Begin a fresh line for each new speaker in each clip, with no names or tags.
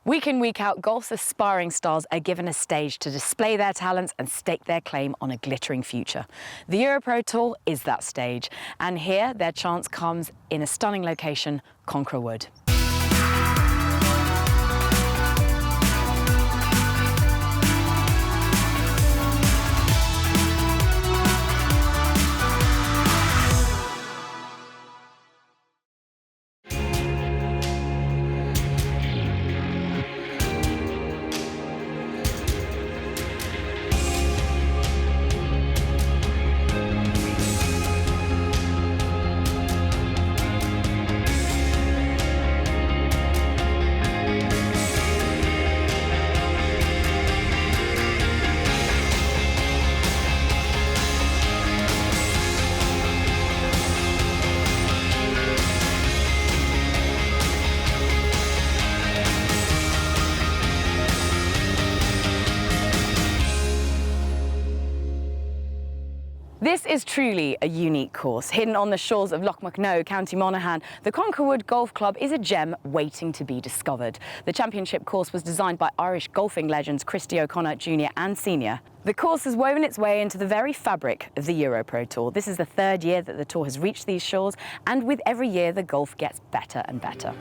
Week in, week out, golf's aspiring stars are given a stage to display their talents and stake their claim on a glittering future. The EuroPro Tour is that stage, and here their chance comes in a stunning location, Conra Wood. This is truly a unique course. Hidden on the shores of Loch Macnoe, County Monaghan, the Concra Wood Golf Club is a gem waiting to be discovered. The championship course was designed by Irish golfing legends Christy O'Connor Jr. and Sr. The course has woven its way into the very fabric of the EuroPro Tour. This is the third year that the tour has reached these shores, and with every year the golf gets better and better.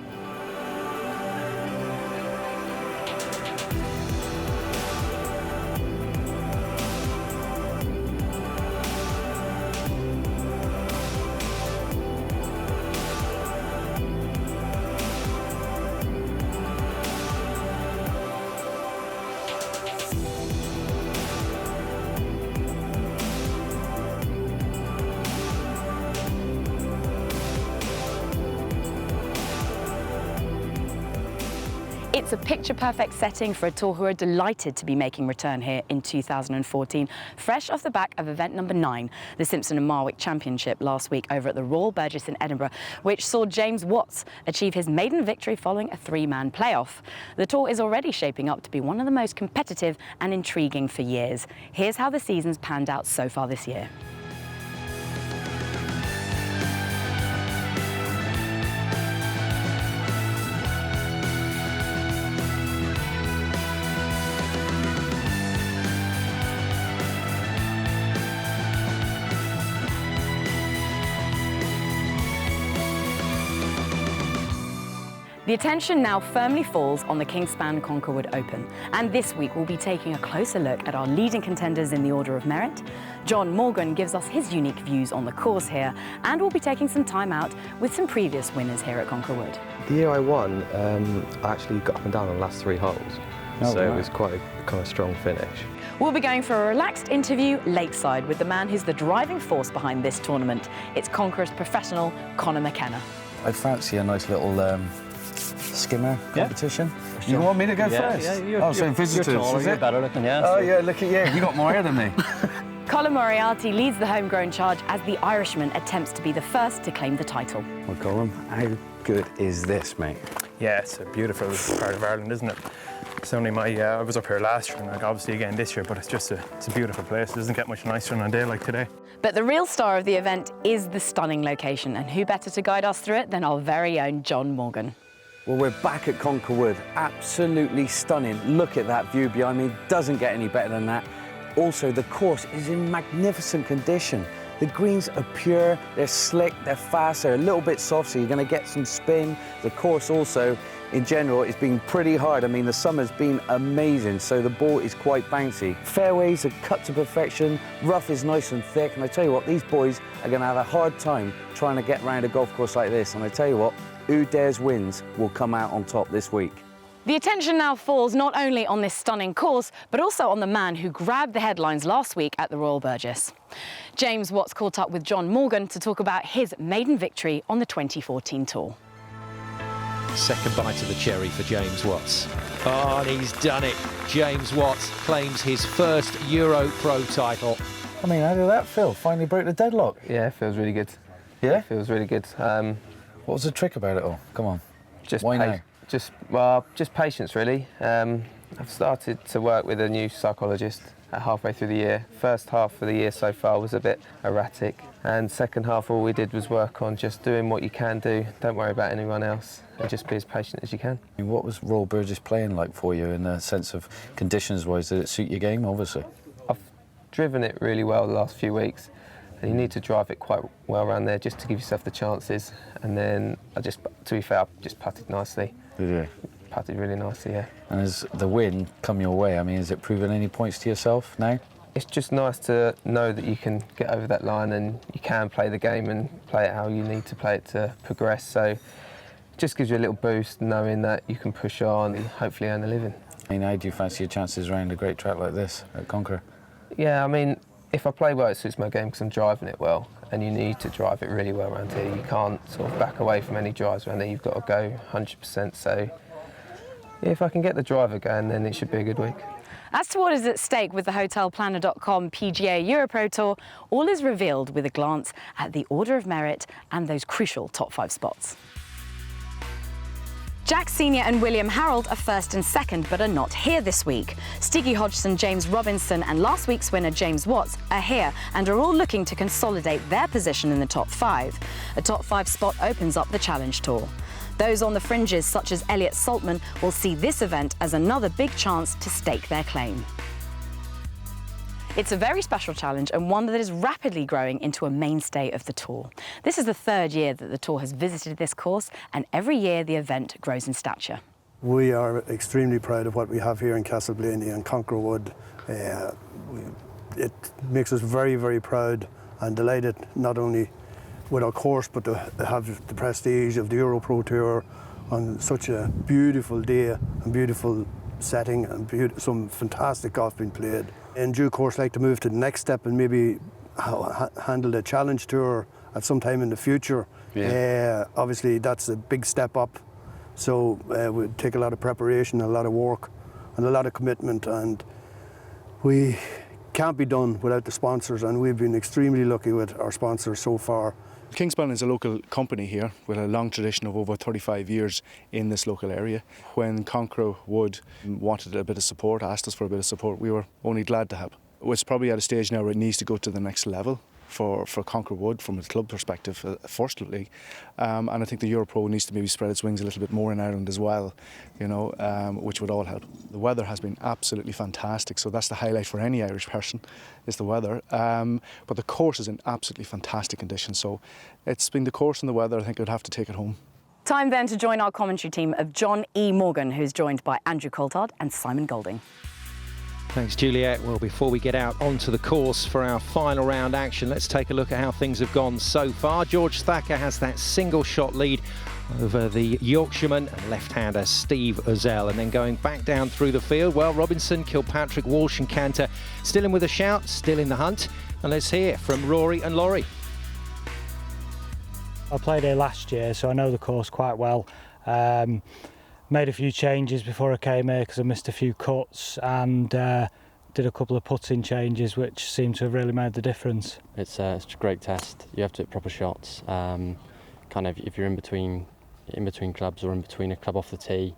It's a picture-perfect setting for a tour who are delighted to be making return here in 2014, fresh off the back of event number 9, the Simpson and Marwick Championship last week over at the Royal Burgess in Edinburgh, which saw James Watts achieve his maiden victory following a 3-man playoff. The tour is already shaping up to be one of the most competitive and intriguing for years. Here's how the season's panned out so far this year. The attention now firmly falls on the Kingspan Conra Wood Open, and this week we'll be taking a closer look at our leading contenders in the order of merit. John Morgan gives us his unique views on the course here, and we'll be taking some time out with some previous winners here at Conra Wood.
The year I won, I actually got up and down on the last 3 holes, so right. It was quite a kind of strong finish.
We'll be going for a relaxed interview lakeside with the man who's the driving force behind this tournament. It's Concra's professional, Conor McKenna.
I fancy a nice little skimmer competition.
Yeah. Sure.
You want me to go first?
Yeah,
so visitors,
you're taller, you're better looking, yeah.
Oh yeah, look at you. You got more hair than me.
Colin Moriarty leads the homegrown charge as the Irishman attempts to be the first to claim the title.
Well, Colin, how good is this, mate?
Yeah, it's a beautiful part of Ireland, isn't it? It's only I was up here last year, and obviously again this year, but it's a beautiful place. It doesn't get much nicer on a day like today.
But the real star of the event is the stunning location, and who better to guide us through it than our very own John Morgan.
Well, we're back at Conra Wood. Absolutely stunning. Look at that view behind me. Doesn't get any better than that. Also, the course is in magnificent condition. The greens are pure, they're slick, they're fast, they're a little bit soft, so you're going to get some spin. The course also, in general, it's been pretty hard. I mean, the summer's been amazing, so the ball is quite bouncy. Fairways are cut to perfection, rough is nice and thick, and I tell you what, these boys are going to have a hard time trying to get around a golf course like this, and I tell you what, who dares wins will come out on top this week.
The attention now falls not only on this stunning course, but also on the man who grabbed the headlines last week at the Royal Burgess. James Watts caught up with John Morgan to talk about his maiden victory on the 2014 tour.
Second bite of the cherry for James Watts. Oh, and he's done it. James Watts claims his first EuroPro title.
I mean, how did that feel? Finally broke the deadlock.
Yeah, it feels really good.
Yeah?
It feels really good.
What was the trick about it all? Come on.
Just
why now?
Just patience, really. I've started to work with a new psychologist, halfway through the year. First half of the year so far was a bit erratic, and second half all we did was work on just doing what you can do. Don't worry about anyone else, and just be as patient as you can.
What was Royal Burgess playing like for you in the sense of conditions-wise? Did it suit your game, obviously?
I've driven it really well the last few weeks, and you need to drive it quite well around there just to give yourself the chances. And then to be fair, I just putted nicely.
Did you?
Putted really nicely, yeah.
And has the win come your way? I mean, has it proven any points to yourself now?
It's just nice to know that you can get over that line and you can play the game and play it how you need to play it to progress. So it just gives you a little boost knowing that you can push on and hopefully earn a living.
I mean, how do you fancy your chances around a great track like this at Concra?
Yeah, I mean, if I play well, it suits my game because I'm driving it well, and you need to drive it really well around here. You can't sort of back away from any drives around there. You've got to go 100%. So yeah, if I can get the driver going, then it should be a good week.
As to what is at stake with the HotelPlanner.com PGA EuroPro Tour, all is revealed with a glance at the order of merit and those crucial top 5 spots. Jack Sr. and William Harold are first and second, but are not here this week. Stiggy Hodgson, James Robinson and last week's winner James Watts are here and are all looking to consolidate their position in the top 5. A top 5 spot opens up the Challenge Tour. Those on the fringes, such as Elliot Saltman, will see this event as another big chance to stake their claim. It's a very special challenge and one that is rapidly growing into a mainstay of the tour. This is the 3rd year that the tour has visited this course, and every year the event grows in stature.
We are extremely proud of what we have here in Castleblaney and Conra Wood. It makes us very, very proud and delighted, not only with our course, but to have the prestige of the EuroPro Tour on such a beautiful day and beautiful setting and some fantastic golf being played. In due course, I'd like to move to the next step and maybe handle the Challenge Tour at some time in the future. Yeah. Obviously, that's a big step up. So it would take a lot of preparation, a lot of work and a lot of commitment, and we can't be done without the sponsors, and we've been extremely lucky with our sponsors so far.
Kingspan is a local company here with a long tradition of over 35 years in this local area. When Concra Wood wanted a bit of support, asked us for a bit of support, we were only glad to help. It's probably at a stage now where it needs to go to the next level for Concra Wood from a club perspective, firstly. And I think the EuroPro needs to maybe spread its wings a little bit more in Ireland as well, you know, which would all help. The weather has been absolutely fantastic, so that's the highlight for any Irish person, is the weather. But the course is in absolutely fantastic condition, so it's been the course and the weather. I think I'd have to take it home.
Time then to join our commentary team of John E. Morgan, who's joined by Andrew Coulthard and Simon Golding.
Thanks, Juliet. Well, before we get out onto the course for our final round action, let's take a look at how things have gone so far. George Thacker has that single shot lead over the Yorkshireman and left-hander Steve Ozell. And then going back down through the field, well, Robinson, Kilpatrick, Walsh and Cantor still in with a shout, still in the hunt. And let's hear from Rory and Laurie.
I played here last year, so I know the course quite well. Made a few changes before I came here because I missed a few cuts, and did a couple of putting changes which seem to have really made the difference.
It's a great test. You have to hit proper shots. Kind of if you're in between clubs or in between a club off the tee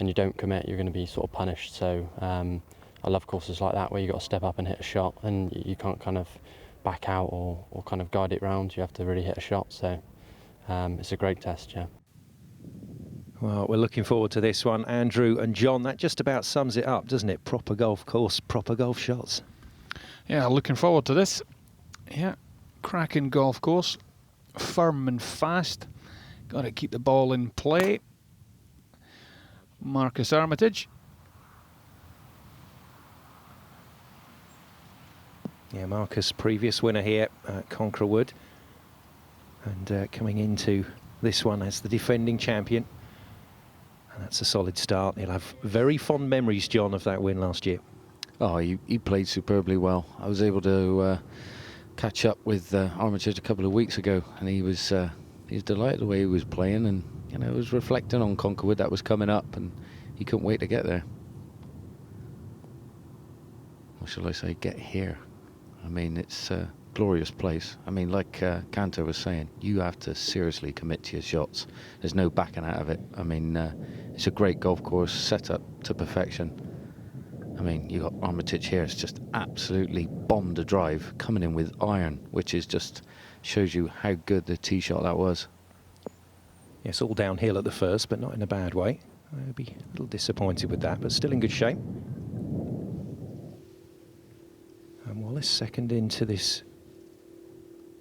and you don't commit, you're going to be sort of punished. So I love courses like that where you've got to step up and hit a shot and you can't kind of back out or kind of guide it round. You have to really hit a shot. So it's a great test, yeah.
Well, we're looking forward to this one. Andrew and John, that just about sums it up, doesn't it? Proper golf course, proper golf shots.
Yeah, looking forward to this. Yeah, cracking golf course. Firm and fast. Got to keep the ball in play. Marcus Armitage.
Yeah, Marcus, previous winner here at Concra Wood. And coming into this one as the defending champion. And that's a solid start. He'll have very fond memories, John, of that win last year.
Oh, he played superbly well. I was able to catch up with Armitage a couple of weeks ago, and he was delighted the way he was playing, and you know, was reflecting on Concra Wood that was coming up, and he couldn't wait to get there. What shall I say? Get here. I mean, it's a glorious place. I mean, like Cantor was saying, you have to seriously commit to your shots. There's no backing out of it. I mean, it's a great golf course, set up to perfection. I mean, you got Armitage here. It's just absolutely bombed a drive, coming in with iron, which is just shows you how good the tee shot that was.
Yes, all downhill at the first, but not in a bad way. I'll be a little disappointed with that, but still in good shape. And Wallace second into this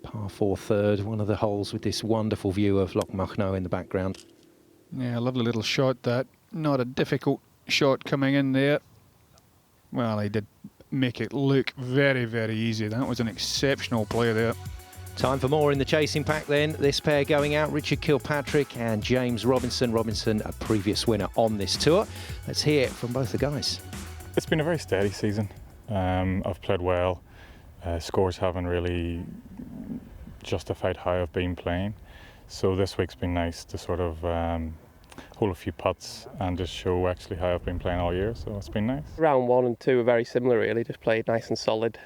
par 4 third, one of the holes with this wonderful view of Loch Machno in the background.
Yeah, lovely little shot that. Not a difficult shot coming in there. Well, he did make it look very, very easy. That was an exceptional play there.
Time for more in the chasing pack then. This pair going out, Richard Kilpatrick and James Robinson. Robinson, a previous winner on this tour. Let's hear from both the guys.
It's been a very steady season. I've played well. Scores haven't really justified how I've been playing. So this week's been nice to sort of hole a few putts and just show actually how I've been playing all year. So it's been nice.
Round 1 and 2 are very similar really, just played nice and solid.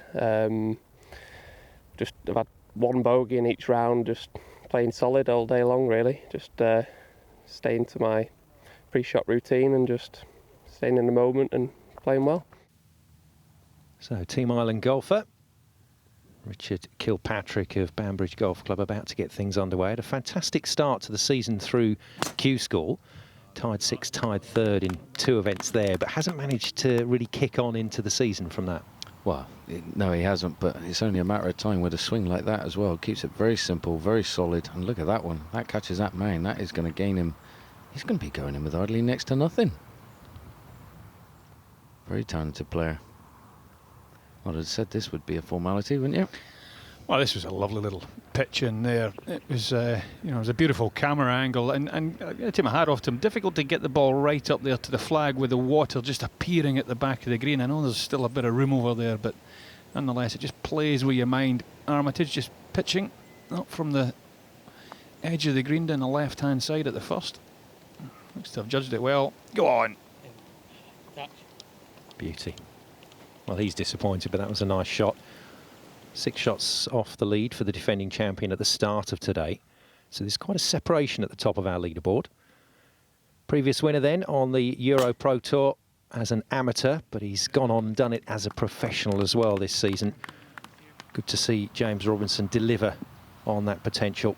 Just I've had 1 bogey in each round, just playing solid all day long really. Just staying to my pre-shot routine and just staying in the moment and playing well.
So Team Island golfer Richard Kilpatrick of Banbridge Golf Club about to get things underway. Had a fantastic start to the season through Q School. Tied 6th, tied 3rd in 2 events there, but hasn't managed to really kick on into the season from that.
Well, no, he hasn't, but it's only a matter of time with a swing like that as well. Keeps it very simple, very solid. And look at that one. That catches that man. That is going to gain him. He's going to be going in with hardly next to nothing. Very talented player. Well, I'd said this would be a formality, wouldn't you?
Well, this was a lovely little pitch in there. It was, you know, it was a beautiful camera angle, and I take my hat off to him. Difficult to get the ball right up there to the flag with the water just appearing at the back of the green. I know there's still a bit of room over there, but nonetheless, it just plays with your mind. Armitage just pitching up from the edge of the green down the left-hand side at the first. Looks to have judged it well. Go on.
Beauty. Well, he's disappointed, but that was a nice shot. 6 shots off the lead for the defending champion at the start of today. So there's quite a separation at the top of our leaderboard. Previous winner then on the EuroPro Tour as an amateur, but he's gone on and done it as a professional as well this season. Good to see James Robinson deliver on that potential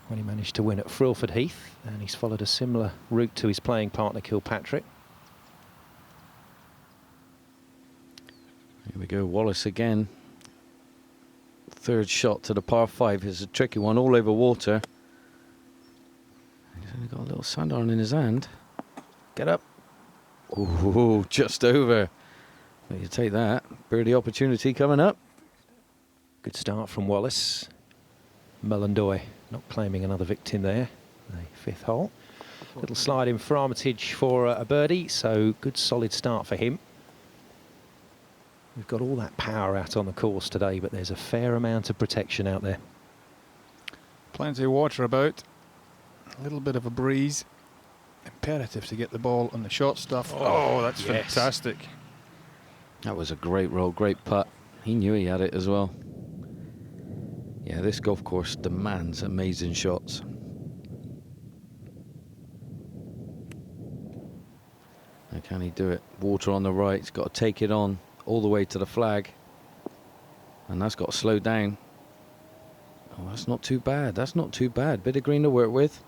when he managed to win at Frilford Heath, and he's followed a similar route to his playing partner Kilpatrick.
Here we go, Wallace again. 3rd shot to the par 5 is a tricky one, all over water. He's only got a little sand iron in his hand. Get up. Ooh, just over. Well, you take that. Birdie opportunity coming up.
Good start from Wallace. Mullendoy not claiming another victim there. The 5th hole. Little slide in for Armitage for a birdie, so good solid start for him. We've got all that power out on the course today, but there's a fair amount of protection out there.
Plenty of water about. A little bit of a breeze. Imperative to get the ball on the short stuff. Oh, that's yes. Fantastic.
That was a great roll, great putt. He knew he had it as well. Yeah, this golf course demands amazing shots. Now can he do it? Water on the right, he's got to take it on all the way to the flag, and that's got to slow down. Oh, that's not too bad. That's not too bad. Bit of green to work with.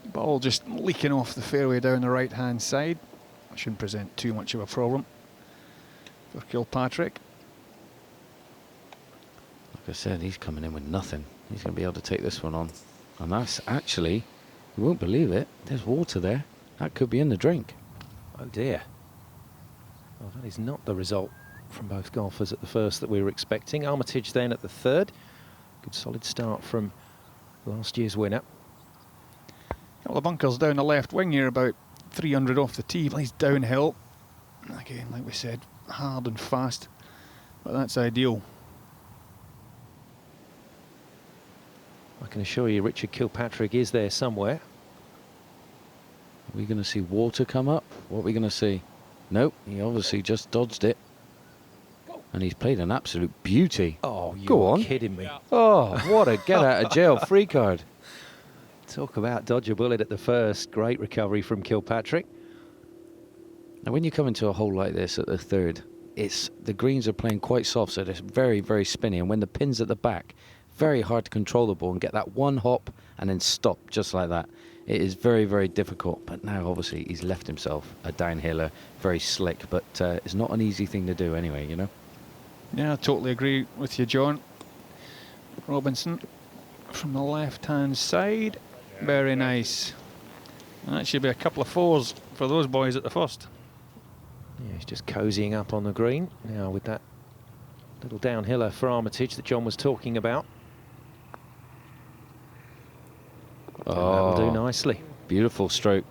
Ball just leaking off the fairway down the right-hand side. Shouldn't present too much of a problem for Kilpatrick.
Like I said, he's coming in with nothing. He's going to be able to take this one on, and that's actually, you won't believe it, there's water there. That could be in the drink.
Oh dear. Well, that is not the result from both golfers at the first that we were expecting. Armitage then at the 3rd. Good solid start from last year's winner.
A couple of bunkers down the left wing here, about 300 off the tee. Plays downhill. Again, like we said, hard and fast, but that's ideal.
I can assure you Richard Kilpatrick is there somewhere.
Are we going to see water come up? What are we going to see? Nope, he obviously just dodged it. And he's played an absolute beauty.
Oh,
you're
kidding me.
Oh, what a get out of jail free card.
Talk about dodge a bullet at the first. Great recovery from Kilpatrick.
Now, when you come into a hole like this at the third, the greens are playing quite soft, so they're very, very spinny. And when the pin's at the back, very hard to control the ball and get that one hop and then stop just like that. It is very, very difficult. But now, obviously, he's left himself a downhiller, very slick. But it's not an easy thing to do anyway, you know?
Yeah, I totally agree with you, John. Robinson from the left-hand side. Very nice. That should be a couple of fours for those boys at the first.
Yeah, he's just cozying up on the green now with that little downhiller for Armitage that John was talking about.
Oh,
that'll do nicely.
Beautiful stroke.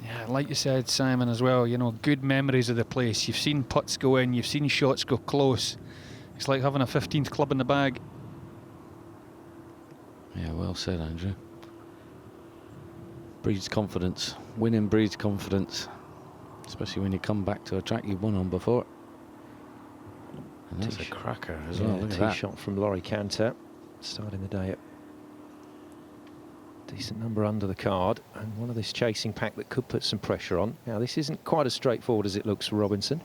Yeah, like you said, Simon, as well, you know, good memories of the place. You've seen putts go in, you've seen shots go close. It's like having a 15th club in the bag.
Yeah, well said, Andrew. Breeds confidence. Winning breeds confidence. Especially when you come back to a track you've won on before. And that's a cracker as well. Look at that.
Tee shot from Laurie Cantor, starting the day at decent number under the card, and one of this chasing pack that could put some pressure on. Now, this isn't quite as straightforward as it looks for Robinson.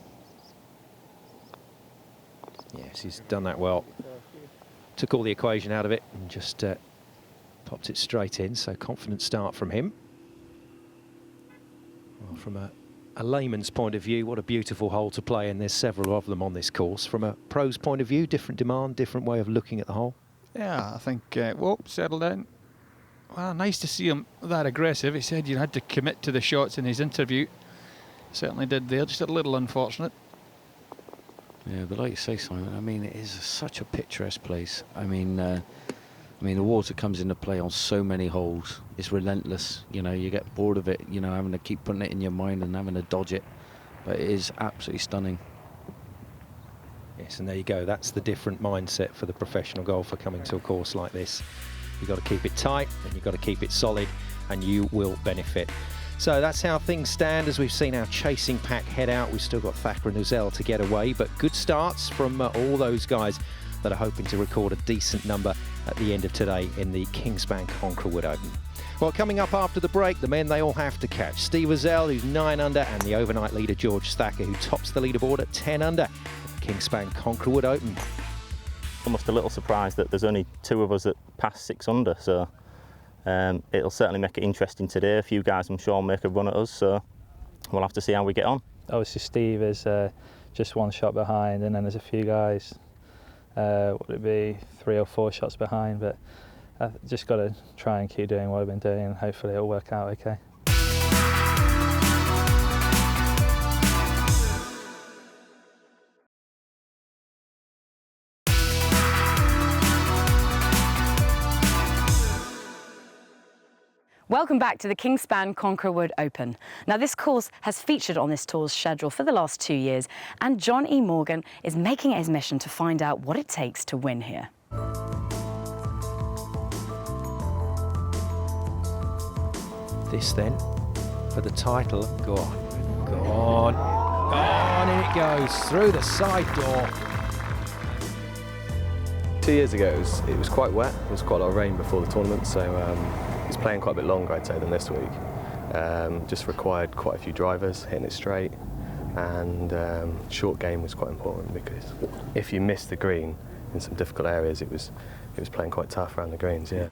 Yes, he's done that well. Took all the equation out of it and just popped it straight in, so confident start from him. Well, from a layman's point of view, what a beautiful hole to play, and there's several of them on this course. From a pro's point of view, different demand, different way of looking at the hole.
Yeah, I think, whoa, settle down. Well, nice to see him that aggressive. He said you had to commit to the shots in his interview. Certainly did there, just a little unfortunate.
Yeah, but like you say, Simon, I mean, it is such a picturesque place. I mean, the water comes into play on so many holes. It's relentless. You know, you get bored of it, you know, having to keep putting it in your mind and having to dodge it. But it is absolutely stunning.
Yes, and there you go. That's the different mindset for the professional golfer coming to a course like this. You've got to keep it tight and you've got to keep it solid, and you will benefit. So that's how things stand as we've seen our chasing pack head out. We've still got Thacker and Uzel to get away, but good starts from all those guys that are hoping to record a decent number at the end of today in the Kingspan Conra Wood Open. Well, coming up after the break, the men they all have to catch. Steve Uzel, who's 9 under, and the overnight leader George Thacker, who tops the leaderboard at 10 under. Kingspan Conra Wood Open.
Almost a little surprised that there's only 2 of us that passed 6 under, so it'll certainly make it interesting today. A few guys I'm sure will make a run at us, so we'll have to see how we get on.
Obviously Steve is just 1 shot behind, and then there's a few guys, what would it be, 3 or 4 shots behind, but I've just got to try and keep doing what I've been doing, and hopefully it'll work out okay.
Welcome back to the Kingspan Conra Wood Open. Now, this course has featured on this tour's schedule for the last 2 years, and John E. Morgan is making it his mission to find out what it takes to win here.
This then, for the title, go on, in it goes, through the side door.
2 years ago, it was quite wet. There was quite a lot of rain before the tournament, so it's playing quite a bit longer, I'd say, than this week. Just required quite a few drivers, hitting it straight, and short game was quite important, because if you missed the green in some difficult areas, it was playing quite tough around the greens, yeah.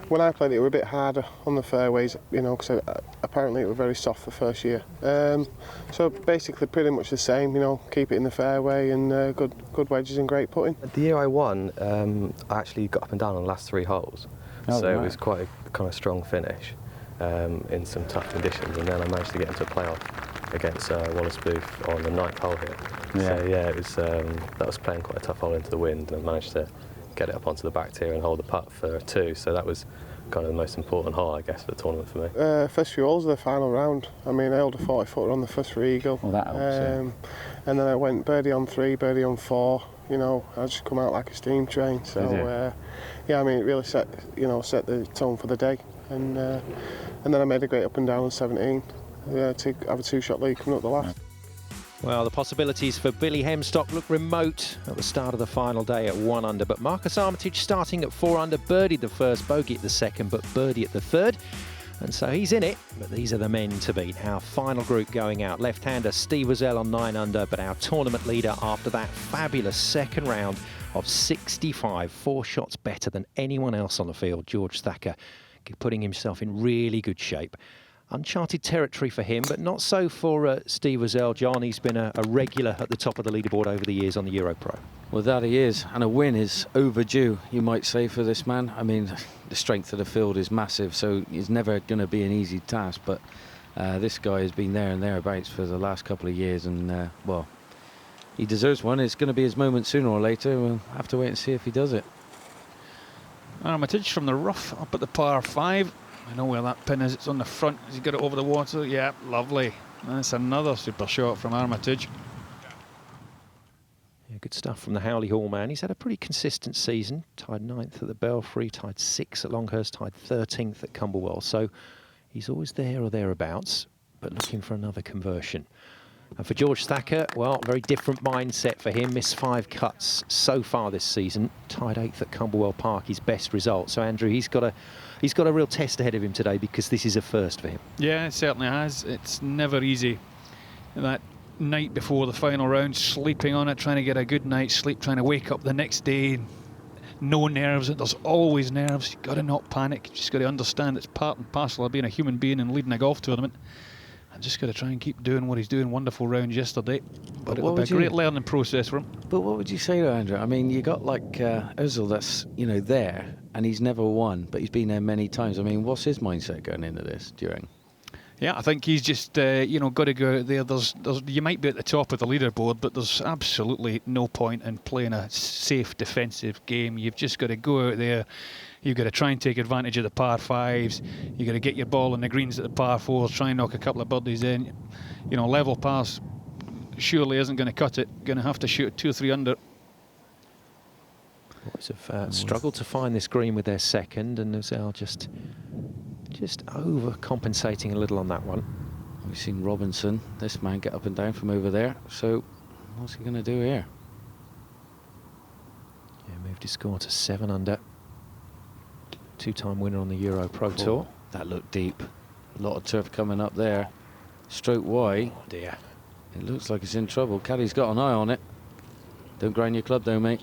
When I played it, we were a bit harder on the fairways, you know, because apparently it was very soft the first year. So basically pretty much the same, you know, keep it in the fairway and good wedges and great putting.
The year I won, I actually got up and down on the last 3 holes.
Oh,
so
right.
It was quite a kind of strong finish in some tough conditions, and then I managed to get into a playoff against Wallace Booth on the 9th hole here.
Yeah.
So yeah, it was that was playing quite a tough hole into the wind, and I managed to get it up onto the back tier and hold the putt for 2. So that was kind of the most important hole, I guess, for the tournament for me.
First few holes of the final round, I mean, I held a 40-footer on the first for eagle.
Well, that helps, yeah.
And then I went birdie on 3, birdie on 4. You know, I just come out like a steam train. So yeah, I mean, it really set the tone for the day. And then I made a great up and down on 17 to have a 2-shot lead coming up the last.
Well, the possibilities for Billy Hemstock look remote at the start of the final day at 1 under, but Marcus Armitage starting at 4 under, birdied the first, bogey at the second, but birdie at the third. And so he's in it, but these are the men to beat. Our final group going out. Left-hander Steve Wazell on 9 under, but our tournament leader after that fabulous second round of 65, 4 shots better than anyone else on the field, George Thacker, putting himself in really good shape. Uncharted territory for him, but not so for Steve Wazell. John, he's been a regular at the top of the leaderboard over the years on the EuroPro.
Well, that he is, and a win is overdue, you might say, for this man. I mean, the strength of the field is massive, so it's never going to be an easy task, but this guy has been there and thereabouts for the last couple of years, and, well, he deserves one. It's going to be his moment sooner or later. We'll have to wait and see if he does it.
Armitage from the rough up at the par 5. I know where that pin is. It's on the front. Has he got it over the water? Yeah, lovely. That's another super shot from Armitage.
Yeah, good stuff from the Howley Hall man. He's had a pretty consistent season. Tied 9th at the Belfry, tied 6th at Longhurst, tied 13th at Camberwell. So he's always there or thereabouts, but looking for another conversion. And for George Thacker, well, very different mindset for him. Missed 5 cuts so far this season. Tied 8th at Camberwell Park, his best result. So Andrew, he's got a real test ahead of him today because this is a first for him.
Yeah, it certainly has. It's never easy. That night before the final round, sleeping on it, trying to get a good night's sleep, trying to wake up the next day. No nerves. There's always nerves. You've got to not panic. You've just got to understand it's part and parcel of being a human being and leading a golf tournament. I'm just got to try and keep doing what he's doing. Wonderful rounds yesterday, but it will be a great learning process for him.
But what would you say to Andrew? I mean, you got like Ozil that's, you know, there, and he's never won, but he's been there many times. I mean, what's his mindset going into this, do you reckon?
Yeah, I think he's just, you know, got to go out there. You might be at the top of the leaderboard, but there's absolutely no point in playing a safe defensive game. You've just got to go out there. You've got to try and take advantage of the par 5s. You've got to get your ball in the greens at the par 4s, try and knock a couple of birdies in. You know, level pass surely isn't going to cut it. Going to have to shoot 2 or 3 under.
Boys have struggled to find this green with their second, and Ozell just overcompensating a little on that one.
We've seen Robinson, this man, get up and down from over there. So what's he going to do here?
Yeah, moved his score to 7 under. 2-time winner on the EuroPro Tour.
That looked deep. A lot of turf coming up there. Stroke wide.
Oh dear.
It looks like it's in trouble. Caddy's got an eye on it. Don't grind your club though, mate.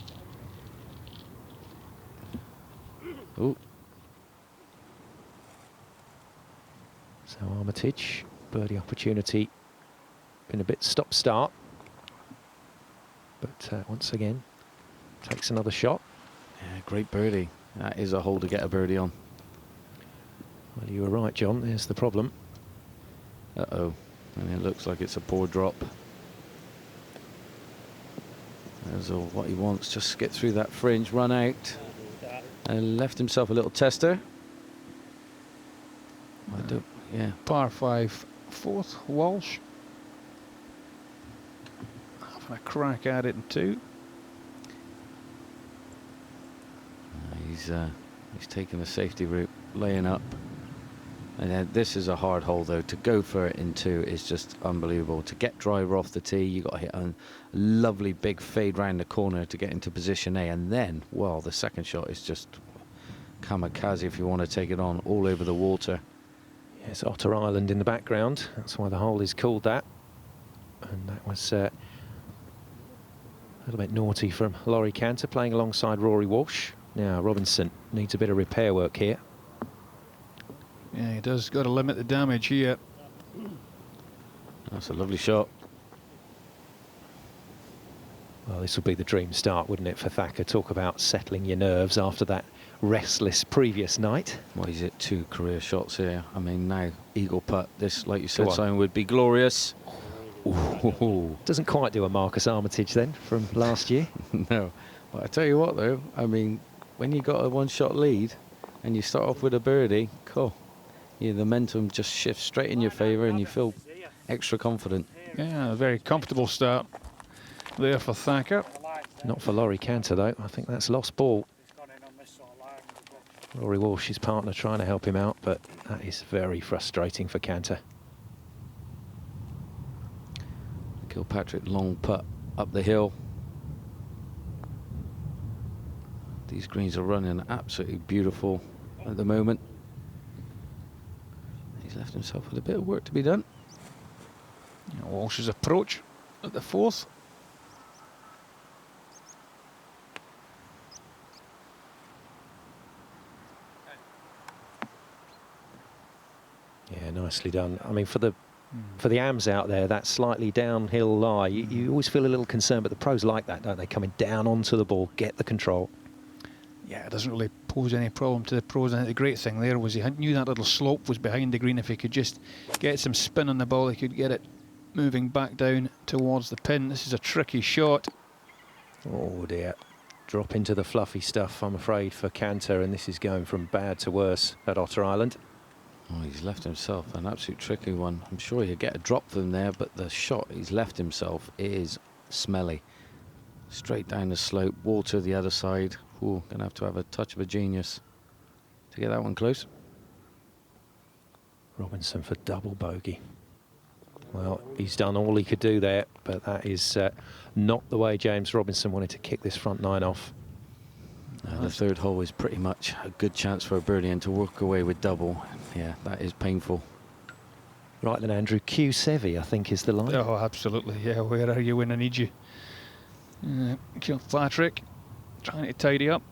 Ooh.
So Armitage, birdie opportunity. Been a bit stop-start. But once again, takes another shot.
Yeah, great birdie. That is a hole to get a birdie on.
Well, you were right, John. There's the problem.
Uh-oh. And it looks like it's a poor drop. There's all what he wants. Just get through that fringe, run out. And left himself a little tester. Yeah.
Par 5, 4th, Walsh. Having a crack at it in 2.
He's taking the safety route, laying up. And this is a hard hole, though. To go for it in 2 is just unbelievable. To get driver off the tee, you got to hit a lovely big fade round the corner to get into position A. And then, well, the second shot is just kamikaze if you want to take it on all over the water.
Yes, Otter Island in the background. That's why the hole is called that. And that was a little bit naughty from Laurie Cantor, playing alongside Rory Walsh. Now Robinson needs a bit of repair work here.
Yeah, he does. Got to limit the damage here.
That's a lovely shot.
Well, this would be the dream start, wouldn't it, for Thacker? Talk about settling your nerves after that restless previous night.
Well, he's hit 2 career shots here. I mean, now eagle putt. This, like you said, Simon, would be glorious.
Ooh. Doesn't quite do a Marcus Armitage then from last year.
No. But I tell you what, though, I mean, when you got a 1-shot lead and you start off with a birdie, cool. Yeah, the momentum just shifts straight in your favour and you feel extra confident.
Yeah, a very comfortable start there for Thacker.
Not for Laurie Cantor, though. I think that's lost ball. Rory Walsh, his partner, trying to help him out, but that is very frustrating for Cantor.
Kilpatrick long putt up the hill. These greens are running absolutely beautiful at the moment. He's left himself with a bit of work to be done.
Walsh's approach at the 4th.
Yeah, nicely done. I mean, for the AMs out there, that slightly downhill lie, you always feel a little concerned, but the pros like that, don't they? Coming down onto the ball, get the control.
Yeah, it doesn't really pose any problem to the pros. And the great thing there was he knew that little slope was behind the green. If he could just get some spin on the ball, he could get it moving back down towards the pin. This is a tricky shot.
Oh dear. Drop into the fluffy stuff, I'm afraid, for Cantor, and this is going from bad to worse at Otter Island.
Oh, he's left himself an absolute tricky one. I'm sure he'll get a drop from there, but the shot he's left himself is smelly. Straight down the slope, water the other side. Ooh, gonna have a touch of a genius to get that one close.
Robinson for double bogey. Well, he's done all he could do there, but that is not the way James Robinson wanted to kick this front 9 off.
The 3rd hole is pretty much a good chance for a birdie and to walk away with double. Yeah, that is painful.
Right then, Andrew, Q7, I think, is the line.
Oh, absolutely. Yeah, where are you when I need you? Kilpatrick trying to tidy up.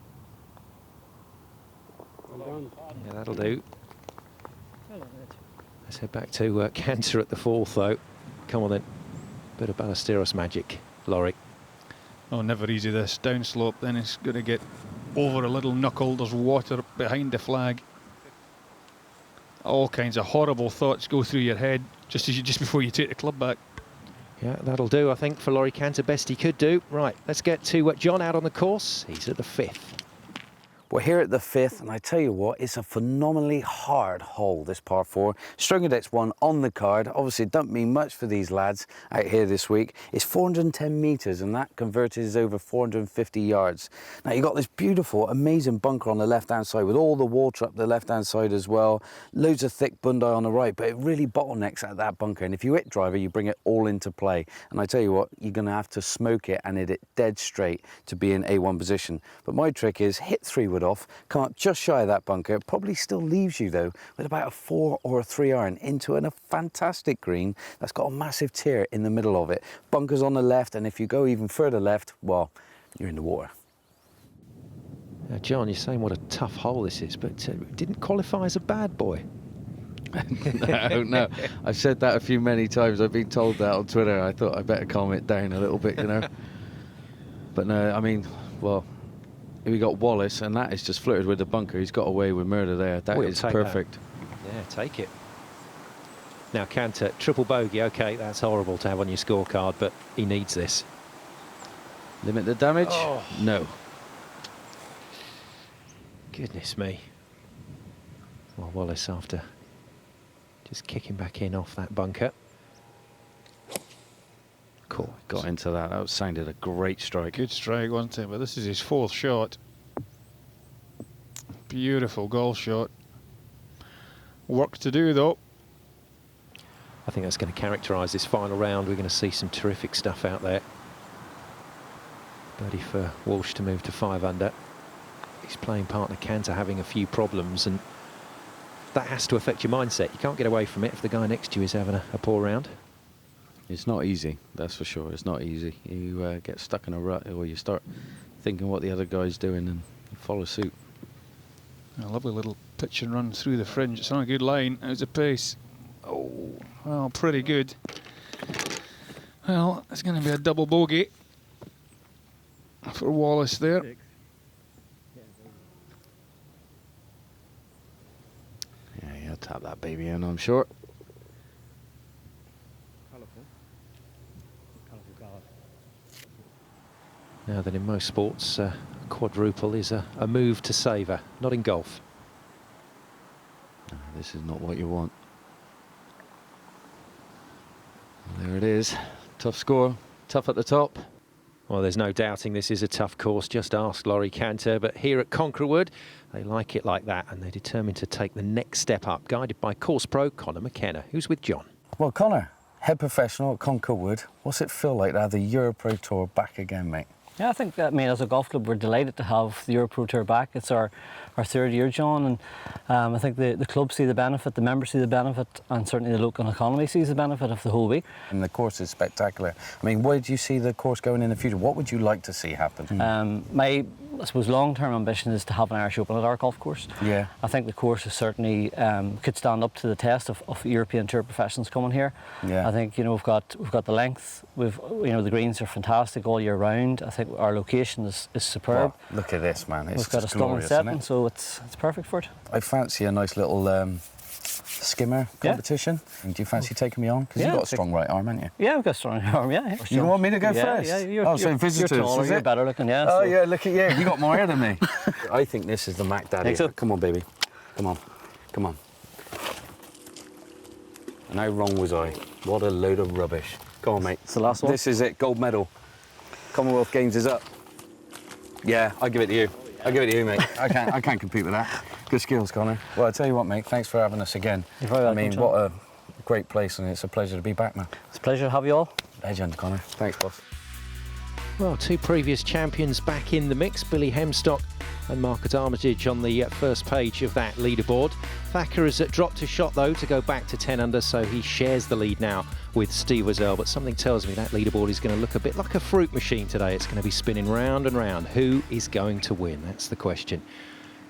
Yeah, that'll do. Let's head back to Cantor at the 4th, though. Come on then. Bit of Ballesteros magic, Laurie.
Oh, never easy this. Downslope, then it's going to get over a little knuckle. There's water behind the flag. All kinds of horrible thoughts go through your head just before you take the club back.
Yeah, that'll do, I think, for Laurie Cantor. Best he could do. Right, let's get to John out on the course. He's at the 5th.
We're here at the 5th, and I tell you what, it's a phenomenally hard hole, this par 4. Stringadex 1 on the card. Obviously, it don't mean much for these lads out here this week. It's 410 metres, and that converted is over 450 yards. Now, you've got this beautiful, amazing bunker on the left-hand side with all the water up the left-hand side as well. Loads of thick bundi on the right, but it really bottlenecks at that bunker. And if you hit driver, you bring it all into play. And I tell you what, you're going to have to smoke it and hit it dead straight to be in A1 position. But my trick is hit 3 wood off, come up just shy of that bunker. It probably still leaves you though with about a 4 or a 3 iron into a fantastic green that's got a massive tier in the middle of it. Bunkers on the left, and if you go even further left, well, you're in the water.
Now, John, you're saying what a tough hole this is, but it didn't qualify as a bad boy.
No, I've said that many times. I've been told that on Twitter. I thought I better calm it down a little bit, you know. But no, I mean, well, we got Wallace, and that is just flirted with the bunker. He's got away with murder there. That is perfect.
Yeah, take it. Now, Cantor, triple bogey. OK, that's horrible to have on your scorecard, but he needs this.
Limit the damage?
Oh.
No.
Goodness me. Well, Wallace, after just kicking back in off that bunker.
Cool. Got into that. That sounded a great strike.
Good strike, wasn't it? But this is his 4th shot. Beautiful golf shot. Work to do, though.
I think that's going to characterise this final round. We're going to see some terrific stuff out there. Birdie for Walsh to move to 5 under. His playing partner Cantor having a few problems, and that has to affect your mindset. You can't get away from it if the guy next to you is having a poor round.
It's not easy, that's for sure. It's not easy. You get stuck in a rut, or you start thinking what the other guy's doing and you follow suit.
A lovely little pitch and run through the fringe. It's on a good line. How's the pace? Oh, well, pretty good. Well, it's going to be a double bogey for Wallace there.
Yeah, he'll tap that baby in, I'm sure.
Now then, in most sports, a quadruple is a move to savour, not in golf.
No, this is not what you want. There it is. Tough score, tough at the top.
Well, there's no doubting this is a tough course. Just ask Laurie Cantor. But here at Concra Wood, they like it like that, and they're determined to take the next step up. Guided by course pro Conor McKenna, who's with John.
Well, Connor, Head professional at Conra Wood. What's it feel like to have the EuroPro Tour back again, mate?
Yeah, I think, as a golf club, we're delighted to have the EuroPro Tour back. It's our third year, John, and I think the club see the benefit, the members see the benefit, and certainly the local economy sees the benefit of the whole week.
And the course is spectacular. I mean, where do you see the course going in the future? What would you like to see happen?
My, I suppose, long-term ambition is to have an Irish Open at our golf course.
Yeah.
I think the course is certainly could stand up to the test of European Tour professionals coming here.
Yeah.
I think we've got the length. The greens are fantastic all year round. I think our location is superb.
Well, look at this, man. It's
we've got a stunning setting, so it's perfect for it.
I fancy a nice little skimmer competition. Yeah. Do you fancy taking me on? Because you've got a strong right arm, haven't you?
Yeah, I've got a strong arm, yeah.
You want me to go first?
Yeah,
so visitors,
you're taller, you're better looking, yeah.
Oh, yeah, look at you. You got more hair than me. I think this is the Mac Daddy.
So.
Come on, baby. Come on. Come on. And how wrong was I? What a load of rubbish. Come on, mate.
It's the last one.
This is it. Gold medal. Commonwealth Games is up. Yeah, I'll give it to you. I'll give it to you, mate. I can't compete with that. Good skills, Connor. Well, I tell you what, mate, thanks for having us again.
You're very welcome,
I mean,
John.
what a great place, and it's a pleasure to be back, man.
It's a pleasure to have you all.
Legend, Connor. Thanks, boss.
Well, two previous champions back in the mix, Billy Hemstock and Marcus Armitage on the first page of that leaderboard. Thacker has dropped a shot, though, to go back to 10 under, so he shares the lead now with Steve Wazell. But something tells me that leaderboard is going to look a bit like a fruit machine today. It's going to be spinning round and round. Who is going to win? That's the question.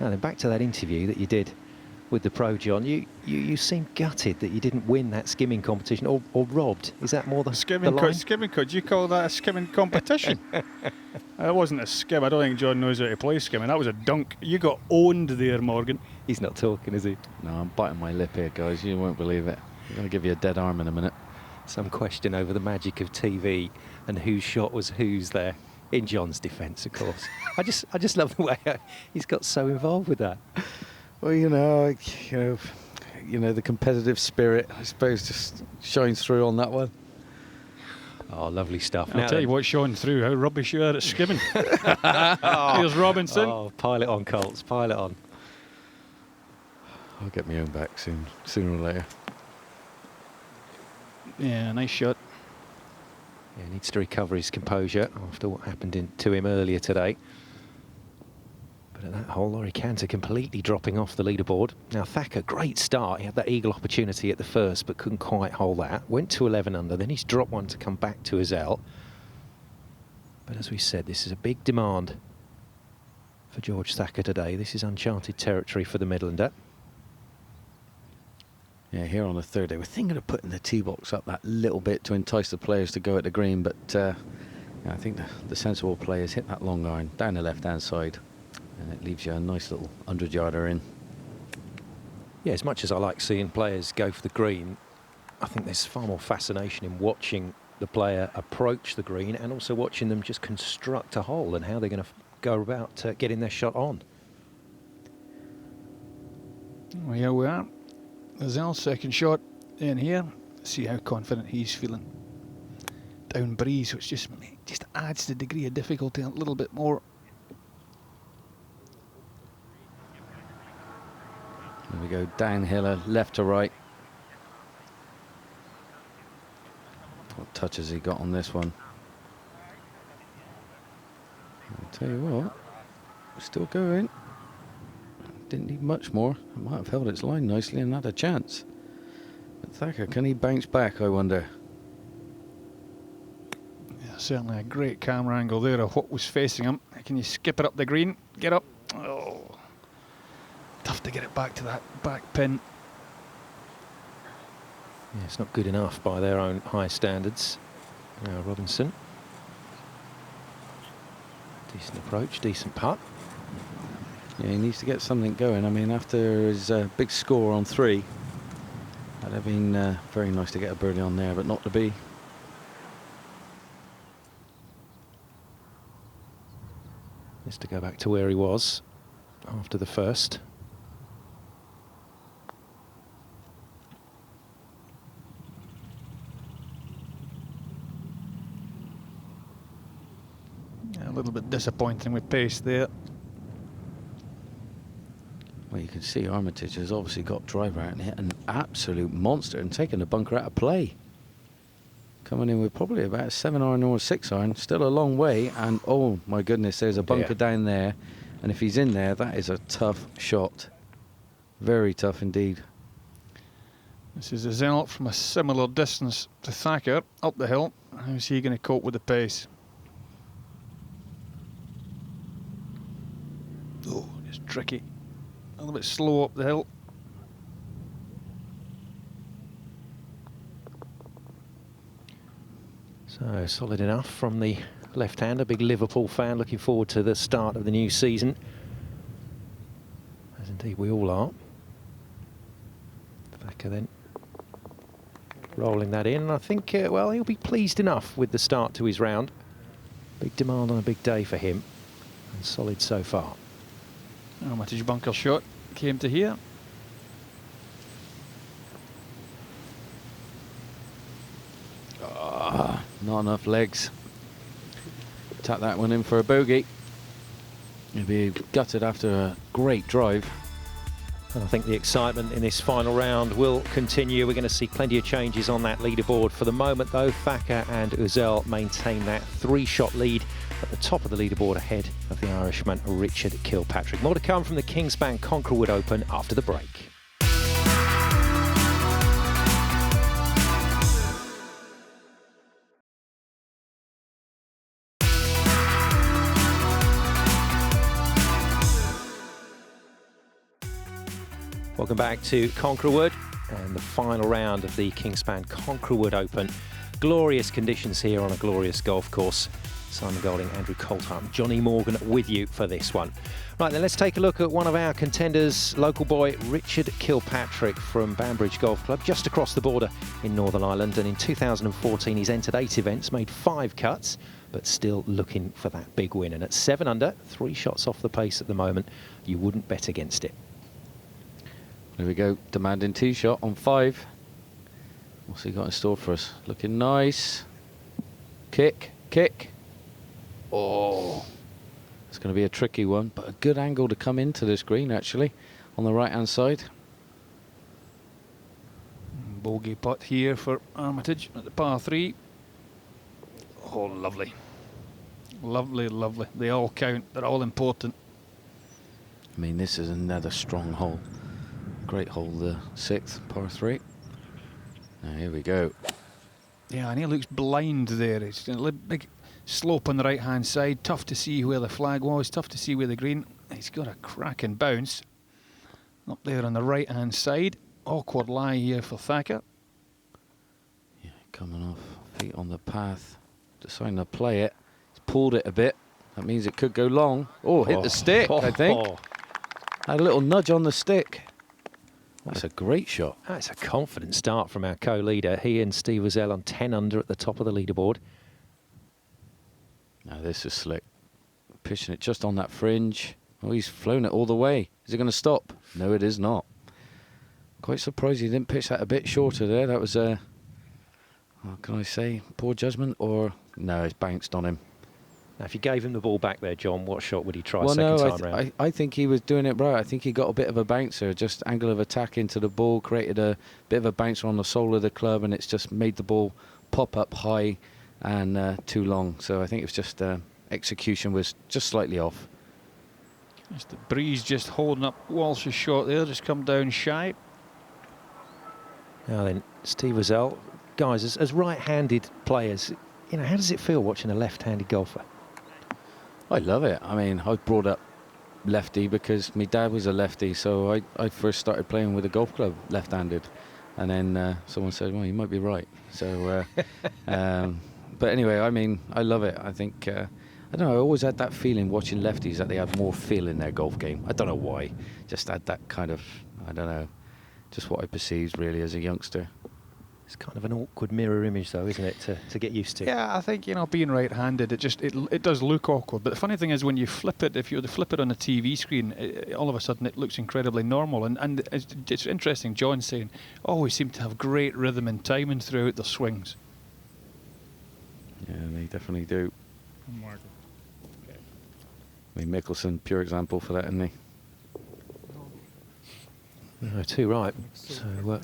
Now then, back to that interview that you did with the pro, John. You seem gutted that you didn't win that skimming competition, or robbed. Is that more the
skimming? Could you call that a skimming competition? It wasn't a skim. I don't think John knows how to play skimming. That was a dunk. You got owned there, Morgan.
He's not talking, is he?
No, I'm biting my lip here, guys. You won't believe it. I'm going to give you a dead arm in a minute.
Some question over the magic of TV and whose shot was whose there. In John's defence, of course. I just love the way he's got so involved with that.
Well, you know, the competitive spirit, I suppose, just shines through on that one.
Oh, lovely stuff.
I'll tell you what's showing through, how rubbish you are at skimming. Here's Robinson.
Oh, pile it on, Colts, pile it on.
I'll get my own back sooner or later.
Yeah, nice shot.
Yeah, needs to recover his composure after what happened to him earlier today. But at that hole, Laurie Cantor completely dropping off the leaderboard. Now Thacker, great start. He had that eagle opportunity at the first, but couldn't quite hold that. Went to 11 under, then he's dropped one to come back to Wazell. But as we said, this is a big demand for George Thacker today. This is uncharted territory for the Midlander.
Yeah, here on the third day, we're thinking of putting the tee box up that little bit to entice the players to go at the green, but yeah, I think the sensible players hit that long iron down the left-hand side, and it leaves you a nice little 100-yarder in.
Yeah, as much as I like seeing players go for the green, I think there's far more fascination in watching the player approach the green and also watching them just construct a hole and how they're going to go about getting their shot on.
Well, here we are. Wazell's second shot in here. See how confident he's feeling. Down breeze, which just adds the degree of difficulty a little bit more.
There we go, downhill, left to right. What touch has he got on this one? I'll tell you what, still going. Didn't need much more. It might have held its line nicely and had a chance. But Thacker, can he bounce back, I wonder?
Yeah, certainly a great camera angle there of what was facing him. Can you skip it up the green? Get up. Oh, tough to get it back to that back pin.
Yeah, it's not good enough by their own high standards. Now Robinson. Decent approach, decent putt.
Yeah, he needs to get something going. I mean, after his big score on 3, that'd have been very nice to get a birdie on there, but not to be.
Needs to go back to where he was after the first.
A little bit disappointing with pace there.
Well, you can see Armitage has obviously got driver out and hit an absolute monster and taken the bunker out of play. coming in with probably about a 7-iron or a 6-iron. Still a long way, and oh my goodness, there's a bunker down there. And if he's in there, that is a tough shot. Very tough indeed.
This is Özell from a similar distance to Thacker up the hill. How's he going to cope with the pace? Oh, it's tricky. A little bit slow up the hill.
So solid enough from the left-hander. Big Liverpool fan, looking forward to the start of the new season, as indeed we all are. Thacker then rolling that in, and I think, well, he'll be pleased enough with the start to his round. Big demand on a big day for him, and solid so far.
Armitage bunker shot came to here.
Not enough legs. Tap that one in for a bogey. He'll be gutted after a great drive.
And I think the excitement in this final round will continue. We're going to see plenty of changes on that leaderboard. For the moment, though, Thacker and Özell maintain that 3-shot lead at the top of the leaderboard ahead of the Irishman Richard Kilpatrick. More to come from the Kingspan Conra Wood Open after the break. Welcome back to Concra Wood and the final round of the Kingspan Conra Wood Open. Glorious conditions here on a glorious golf course. Simon Golding, Andrew Coulthard, Johnny Morgan with you for this one. Right then, let's take a look at one of our contenders, local boy Richard Kilpatrick from Banbridge Golf Club, just across the border in Northern Ireland. And in 2014, he's entered 8 events, made 5 cuts, but still looking for that big win. And at 7 under, 3 shots off the pace at the moment, you wouldn't bet against it.
There we go, demanding tee shot on 5. What's he got in store for us? Looking nice. Kick, kick. Oh, it's going to be a tricky one, but a good angle to come into this green, actually, on the right-hand side.
Bogey putt here for Armitage at the par 3. Oh, lovely. Lovely, lovely. They all count. They're all important.
I mean, this is another strong hole. Great hole, the 6th, par 3. Now, here we go.
Yeah, and he looks blind there. It's a big slope on the right-hand side. Tough to see where the flag was. Tough to see where the green. He's got a cracking bounce up there on the right-hand side. Awkward lie here for Thacker.
Yeah, coming off, feet on the path. Deciding to play it. He's pulled it a bit. That means it could go long. Oh, hit the stick, I think. Had a little nudge on the stick. That's a great shot.
That's a confident start from our co-leader. He and Steve Özell on 10 under at the top of the leaderboard.
Now this is slick. Pitching it just on that fringe. Oh, he's flown it all the way. Is it going to stop? No, it is not. Quite surprised he didn't pitch that a bit shorter there. That was what can I say? Poor judgment, or no, it's bounced on him.
Now, if you gave him the ball back there, John, what shot would he try
well,
second
no,
time round?
I think he was doing it right. I think he got a bit of a bouncer, just angle of attack into the ball, created a bit of a bouncer on the sole of the club, and it's just made the ball pop up high and too long. So I think it was just execution was just slightly off.
Just the breeze just holding up Walsh's shot there, just come down shy.
Now then, Steve Özell, guys, as right-handed players, you know, how does it feel watching a left-handed golfer?
I love it. I mean, I was brought up lefty because my dad was a lefty, so I first started playing with a golf club left-handed, and then someone said, well, you might be right. So, but anyway, I mean, I love it. I think, I don't know, I always had that feeling watching lefties that they had more feel in their golf game. I don't know why, just had that kind of, I don't know, just what I perceived really as a youngster.
It's kind of an awkward mirror image, though, isn't it, to get used to?
Yeah, I think, you know, being right-handed, it does look awkward. But the funny thing is, when you flip it, if you were to flip it on a TV screen, all of a sudden it looks incredibly normal. And it's interesting, John saying, oh, we seem to have great rhythm and timing throughout the swings.
Yeah, they definitely do. I mean, Mickelson, pure example for that, isn't he?
No, too right. So,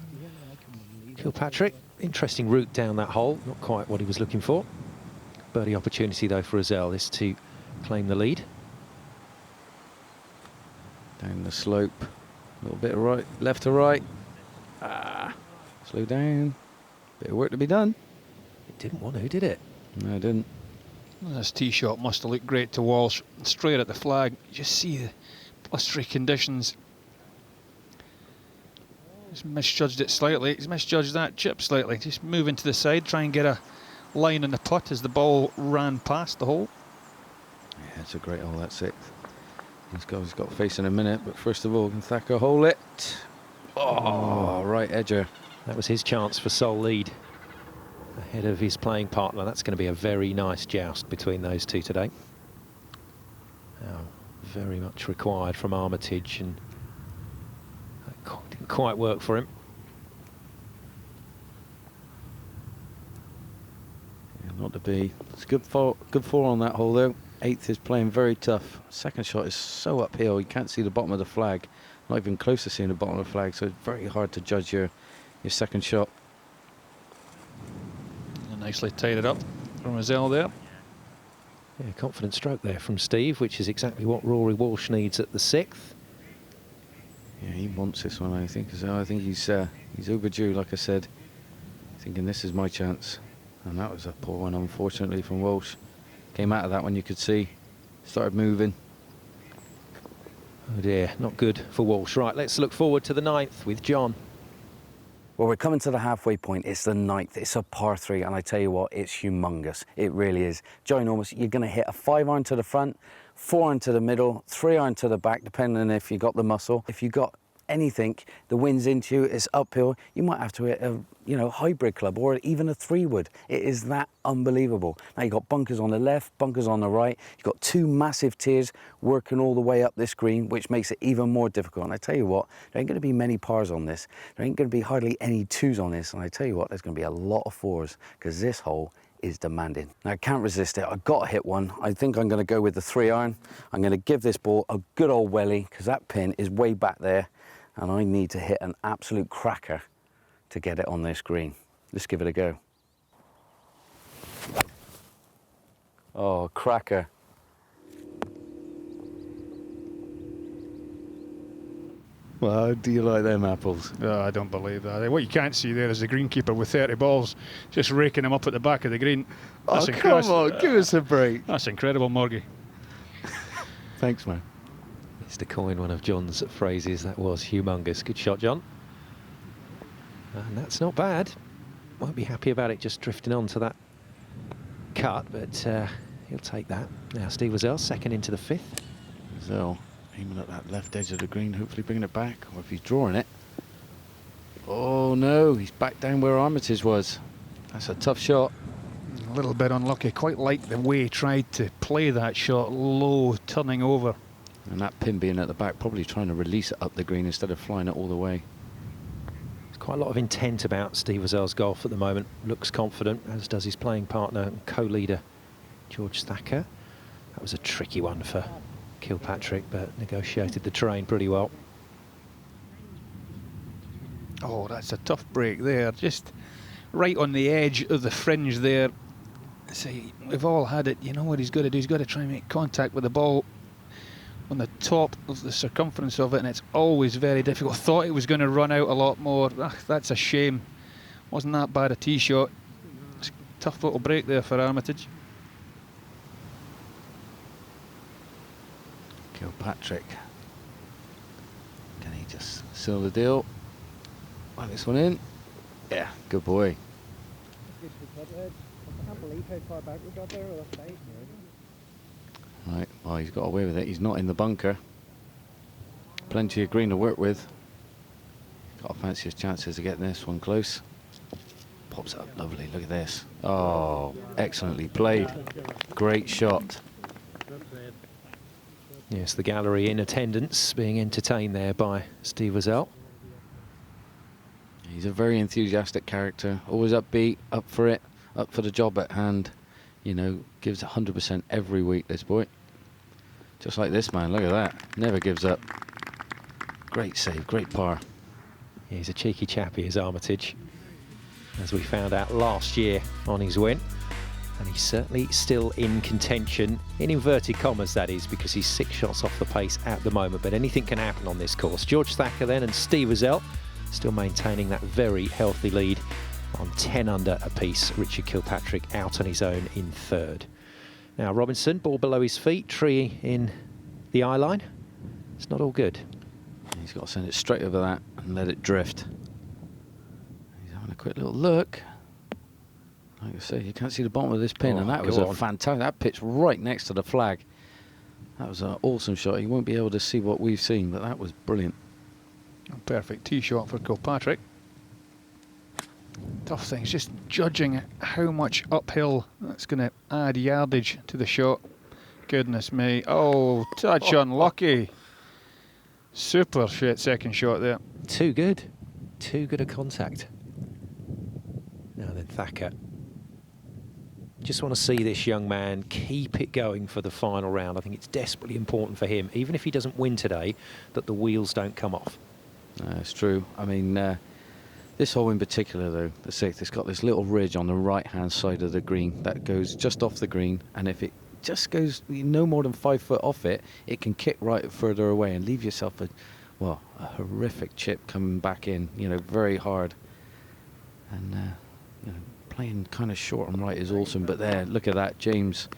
Kilpatrick Interesting route down that hole, not quite what he was looking for. Birdie opportunity though for Özell, this to claim the lead.
Down the slope, a little bit of right, left to right. Slow down. Bit of work to be done.
It didn't want to, did it?
No, it didn't.
This tee shot must have looked great to Walsh. Straight at the flag. You just see the blustery conditions. He's misjudged it slightly. He's misjudged that chip slightly. Just move into the side, try and get a line in the putt as the ball ran past the hole.
Yeah, it's a great hole, that 6th. He's got face in a minute, but first of all, can Thacker hole it? Oh, right edger.
That was his chance for sole lead ahead of his playing partner. That's going to be a very nice joust between those two today. Now, very much required from Armitage, and that didn't quite work for him.
Yeah, not to be. It's good four on that hole though. 8th is playing very tough. Second shot is so uphill, you can't see the bottom of the flag. Not even close to seeing the bottom of the flag, so it's very hard to judge your second shot.
And nicely tied it up from Özell there.
Yeah, confident stroke there from Steve, which is exactly what Rory Walsh needs at the 6th.
Yeah, he wants this one, I think. I think he's overdue, like I said. Thinking this is my chance. And that was a poor one, unfortunately, from Walsh. Came out of that one, you could see. Started moving.
Oh dear, not good for Walsh. Right, let's look forward to the 9th with John.
Well, we're coming to the halfway point. It's the 9th. It's a par 3, and I tell you what, it's humongous. It really is. Ginormous. You're going to hit a 5-iron to the front, 4-iron to the middle, 3-iron to the back, depending on if you got the muscle. If you got anything, the wind's into you, it's uphill, you might have to hit a hybrid club or even a 3-wood. It is that unbelievable. Now you've got bunkers on the left, bunkers on the right. You've got 2 massive tiers working all the way up this green, which makes it even more difficult. And I tell you what, there ain't going to be many pars on this. There ain't going to be hardly any 2s on this. And I tell you what, there's going to be a lot of 4s because this hole is demanding. Now I can't resist it. I've got to hit one. I think I'm going to go with the 3-iron. I'm going to give this ball a good old welly because that pin is way back there. And I need to hit an absolute cracker to get it on this green. Let's give it a go. Oh, cracker.
Well, how do you like them apples?
Oh, I don't believe that. What you can't see there is the greenkeeper with 30 balls just raking them up at the back of the green.
That's come on, give us a break.
That's incredible, Morgie.
Thanks, man.
It's to coin one of John's phrases. That was humongous. Good shot, John. And that's not bad. Won't be happy about it just drifting onto that cut, but he'll take that. Now Steve Özell, second into the 5th.
Özell aiming at that left edge of the green, hopefully bringing it back, or if he's drawing it. Oh no, he's back down where Armitage was. That's a tough shot.
A little bit unlucky. Quite like the way he tried to play that shot, low, turning over.
And that pin being at the back, probably trying to release it up the green instead of flying it all the way.
There's quite a lot of intent about Steve Özell's golf at the moment. Looks confident, as does his playing partner and co-leader, George Thacker. That was a tricky one for Kilpatrick, but negotiated the terrain pretty well.
Oh, that's a tough break there. Just right on the edge of the fringe there. See, we've all had it. You know what he's got to do? He's got to try and make contact with the ball on the top of the circumference of it, and it's always very difficult. Thought it was going to run out a lot more. That's a shame. Wasn't that bad a tee shot. It's a tough little break there for Armitage.
Kilpatrick. Can he just seal the deal? Line this one in. Yeah, good boy.
I can't believe how far back we got there with a fade.
Right, well, he's got away with it. He's not in the bunker. Plenty of green to work with. Got to fancy his chances of getting this one close. Pops up lovely. Look at this. Oh, excellently played. Great shot.
Yes, the gallery in attendance being entertained there by Steve Özell.
He's a very enthusiastic character. Always upbeat, up for it, up for the job at hand. You know, gives 100% every week, this boy. Just like this man, look at that. Never gives up. Great save, great par.
He's a cheeky chap, he is, Armitage. as we found out last year on his win. And he's certainly still in contention, in inverted commas that is, because he's 6 shots off the pace at the moment, but anything can happen on this course. George Thacker then and Steve Ozell still maintaining that very healthy lead on 10 under apiece. Richard Kilpatrick out on his own in third. Now Robinson, ball below his feet, tree in the eye line. It's not all good.
He's got to send it straight over that and let it drift. He's having a quick little look. Like I say, you can't see the bottom of this pin, and that was a fantastic. That pitched right next to the flag. That was an awesome shot. You won't be able to see what we've seen, but that was brilliant.
A perfect tee shot for Kilpatrick. Tough thing is just judging how much uphill that's going to add yardage to the shot. Goodness me. Oh, touch unlucky. Super shit second shot there.
Too good. Too good a contact. Now then, Thacker. Just want to see this young man keep it going for the final round. I think it's desperately important for him, even if he doesn't win today, that the wheels don't come off.
It's true. I mean, this hole in particular, though, the 6th, it's got this little ridge on the right-hand side of the green that goes just off the green, and if it just goes no more than 5 foot off it, it can kick right further away and leave yourself a horrific chip coming back in, you know, very hard. And, you know, playing kind of short and right is awesome, but there, look at that, James.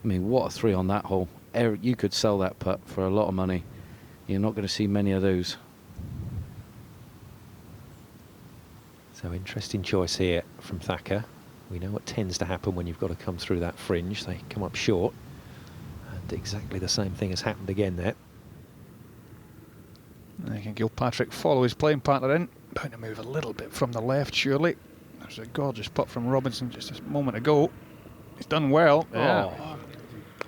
I mean, what a 3 on that hole. Eric, you could sell that putt for a lot of money. You're not going to see many of those.
So interesting choice here from Thacker. We know what tends to happen when you've got to come through that fringe. They come up short. And exactly the same thing has happened again there.
I can Kilpatrick follow his playing partner in. Bound to move a little bit from the left, surely. There's a gorgeous putt from Robinson just a moment ago. He's done well. Yeah.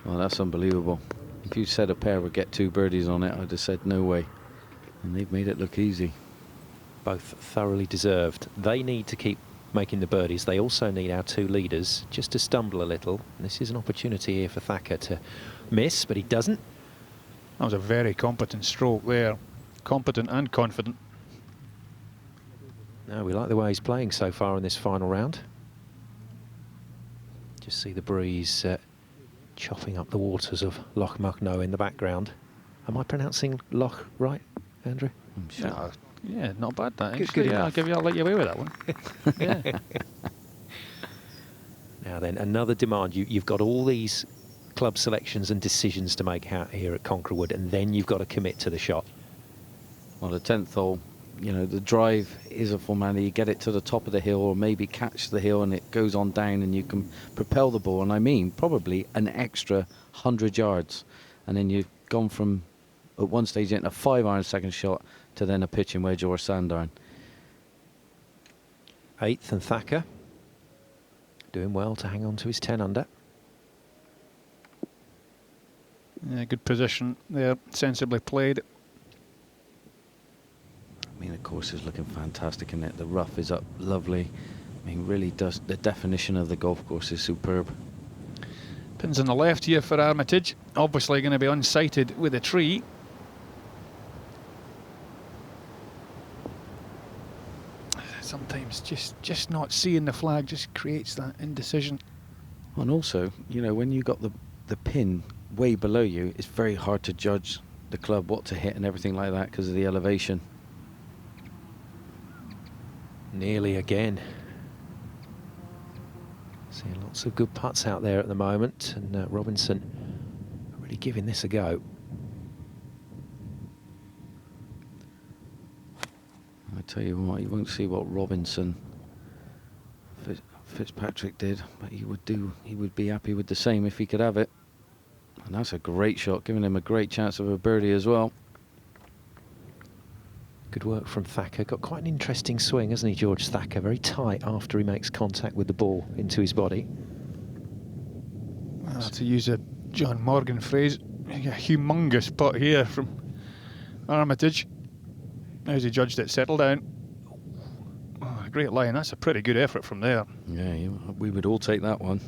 Well, that's unbelievable. If you said a pair would get 2 birdies on it, I'd have said no way. And they've made it look easy.
Both thoroughly deserved. They need to keep making the birdies. They also need our 2 leaders just to stumble a little. And this is an opportunity here for Thacker to miss, but he doesn't.
That was a very competent stroke there. Competent and confident.
No, we like the way he's playing so far in this final round. Just see the breeze chopping up the waters of Loch Mucknow in the background. Am I pronouncing Loch right, Andrew?
I'm sure.
No, yeah, not bad that.
Good,
Actually,
good
yeah,
enough.
I'll let you away with that one. Yeah.
Now then, another demand. You've got all these club selections and decisions to make out here at Concra Wood, and then you've got to commit to the shot.
Well, the 10th hole, you know, the drive is a formality. You get it to the top of the hill or maybe catch the hill and it goes on down and you can propel the ball. And I mean, probably an extra 100 yards. And then you've gone from, at one stage, into a 5-iron second shot to then a pitching wedge or a sand iron.
8th and Thacker doing well to hang on to his 10 under.
Yeah, good position there, sensibly played.
I mean, the course is looking fantastic in it. The rough is up lovely. I mean, really does, the definition of the golf course is superb.
Pins on the left here for Armitage. Obviously going to be unsighted with a tree. Sometimes just not seeing the flag just creates that indecision.
And also, you know, when you got the pin way below you, it's very hard to judge the club, what to hit and everything like that because of the elevation.
Nearly again. Seeing lots of good putts out there at the moment, and Robinson really giving this a go.
I tell you what, you won't see what Robinson Fitzpatrick did, but he would be happy with the same if he could have it. And that's a great shot, giving him a great chance of a birdie as well.
Good work from Thacker. Got quite an interesting swing, hasn't he, George Thacker? Very tight after he makes contact with the ball into his body.
Well, to use a John Morgan phrase, a humongous putt here from Armitage. How's he judged it? Settle down. Oh, a great line. That's a pretty good effort from there.
Yeah, we would all take that one.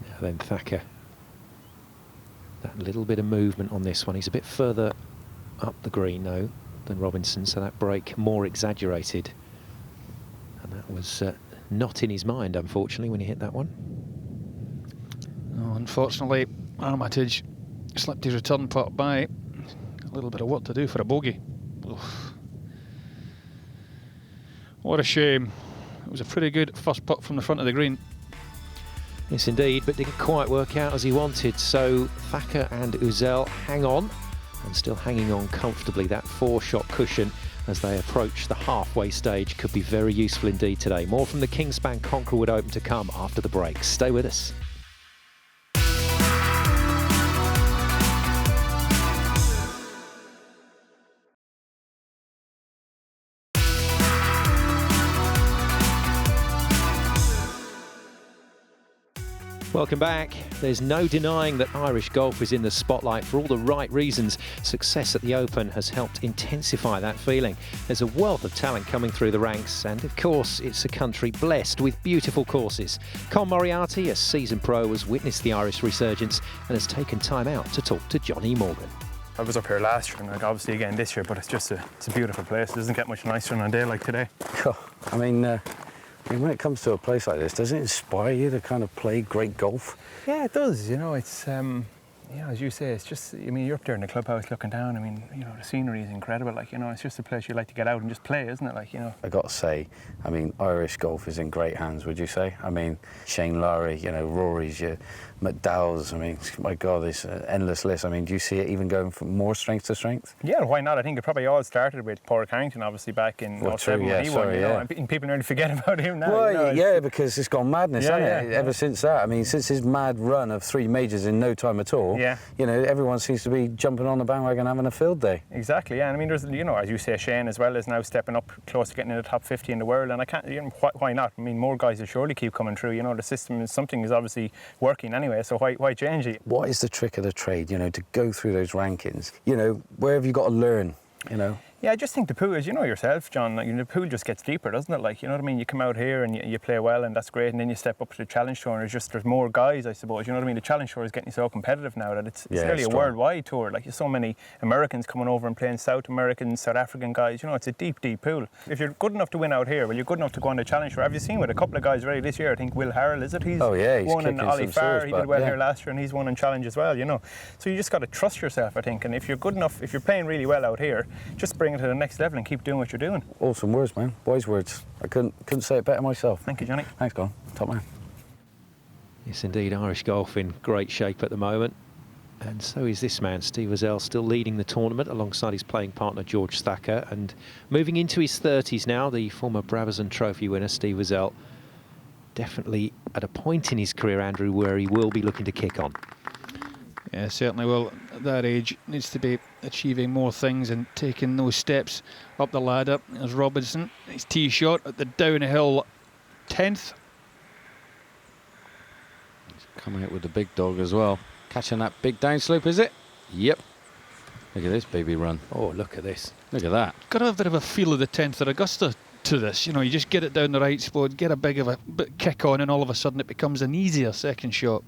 Now then, Thacker. That little bit of movement on this one. He's a bit further up the green, though. than Robinson, so that break more exaggerated. And that was not in his mind, unfortunately, when he hit that one.
Oh, unfortunately, Armitage slipped his return putt by. A little bit of work to do for a bogey. Oof. What a shame. It was a pretty good first putt from the front of the green.
Yes, indeed, but didn't quite work out as he wanted. So Thacker and Uzel hang on, and still hanging on comfortably. That 4-shot cushion as they approach the halfway stage could be very useful indeed today. More from the Kingspan Conra Wood Open to come after the break. Stay with us. Welcome back. There's no denying that Irish golf is in the spotlight for all the right reasons. Success at the Open has helped intensify that feeling. There's a wealth of talent coming through the ranks, and of course it's a country blessed with beautiful courses. Con Moriarty, a seasoned pro, has witnessed the Irish resurgence and has taken time out to talk to Johnny Morgan.
I was up here last year and obviously again this year, but it's a beautiful place. It doesn't get much nicer on a day like today.
I mean, when it comes to a place like this, doesn't it inspire you to kind of play great golf?
Yeah, it does. You know, it's as you say, it's just. I mean, you're up there in the clubhouse looking down. I mean, you know, the scenery is incredible. Like, you know, it's just a place you like to get out and just play, isn't it? Like, you know.
I got to say, I mean, Irish golf is in great hands. Would you say? I mean, Shane Lowry, you know, Rory's, your McDowell's. I mean, my God, it's an endless list. I mean, do you see it even going from more strength to strength?
Yeah, why not? I think it probably all started with Paul Carrington, obviously back in 07 when he won. You know, and people nearly forget about him now.
Well,
you know,
yeah, because it's gone madness, hasn't it? Ever since that, I mean, since his mad run of 3 majors in no time at all.
Yeah.
You know, everyone seems to be jumping on the bandwagon, having a field day.
Exactly. Yeah. And I mean, there's, you know, as you say, Shane as well is now stepping up close to getting in the top 50 in the world, and I can't. You know, why not? I mean, more guys will surely keep coming through. You know, the system is something is obviously working anyway. So why change it?
What is the trick of the trade? You know, to go through those rankings. You know, where have you got to learn? You know.
Yeah, I just think the pool, as you know yourself, John, like, the pool just gets deeper, doesn't it? Like, you know what I mean? You come out here and you play well, and that's great, and then you step up to the Challenge Tour, and there's more guys, I suppose. You know what I mean? The Challenge Tour is getting so competitive now that it's nearly a worldwide tour. Like, there's so many Americans coming over and playing, South Americans, South African guys. You know, it's a deep, deep pool. If you're good enough to win out here, well, you're good enough to go on the Challenge Tour. Have you seen with a couple of guys already this year? I think Will Harrell, is it? He's won in Ollie Farr. He did well here last year, and he's won in Challenge as well, you know. So you just got to trust yourself, I think. And if you're good enough, if you're playing really well out here, just bring it to the next level and keep doing what you're doing.
Awesome words, man. Wise words. I couldn't say it better myself.
Thank you, Johnny.
Thanks, Con. Top man.
Yes, indeed, Irish golf in great shape at the moment. And so is this man, Steve Uzel, still leading the tournament alongside his playing partner, George Thacker. And moving into his 30s now, the former Brabazon Trophy winner, Steve Uzel, definitely at a point in his career, Andrew, where he will be looking to kick on.
Yeah, certainly will. At that age, needs to be achieving more things and taking those steps up the ladder. There's Robinson, his tee shot at the downhill 10th.
He's coming out with the big dog as well. Catching that big downslope, is it? Yep. Look at this baby run.
Oh, look at this.
Look at that.
Got a bit of a feel of the 10th at Augusta to this. You know, you just get it down the right spot, get a bit kick on, and all of a sudden it becomes an easier second shot.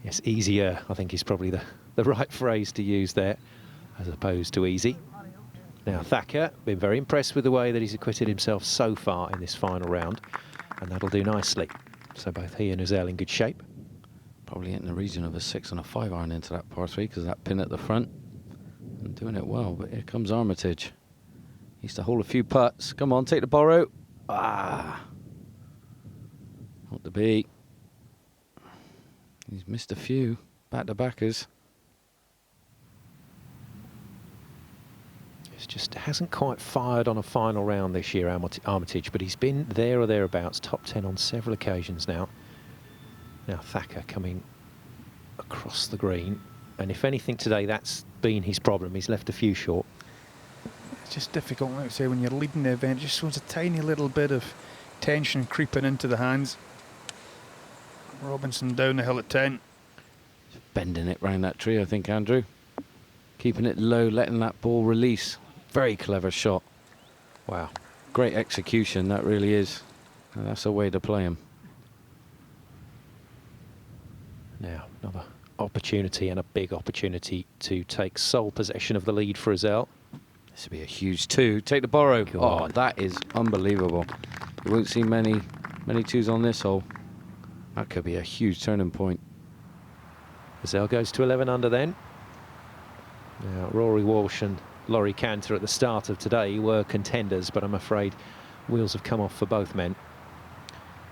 Yes, easier, I think is probably the right phrase to use there, as opposed to easy. Now, Thacker, been very impressed with the way that he's acquitted himself so far in this final round, and that'll do nicely. So both he and Uzel in good shape.
Probably in the region of a 6 and a 5 iron into that par 3 because of that pin at the front. And doing it well, but here comes Armitage. He's to hold a few putts. Come on, take the borrow. Ah. Not to be. He's missed a few back-to-backers.
It's just hasn't quite fired on a final round this year, Armitage, but he's been there or thereabouts, top 10 on several occasions now. Now Thacker coming across the green, and if anything today, that's been his problem. He's left a few short.
It's just difficult, like I say, when you're leading the event. It just shows a tiny little bit of tension creeping into the hands. Robinson down the hill at 10.
Bending it round that tree, I think, Andrew. Keeping it low, letting that ball release. Very clever shot. Wow. Great execution, that really is. And that's a way to play him.
Now, another opportunity, and a big opportunity to take sole possession of the lead for Uzel.
This would be a huge 2. Take the borrow. Oh, that is unbelievable. You won't see many twos on this hole. That could be a huge turning point.
Gazelle goes to 11 under then. Now, Rory Walsh and Laurie Cantor at the start of today were contenders, but I'm afraid wheels have come off for both men.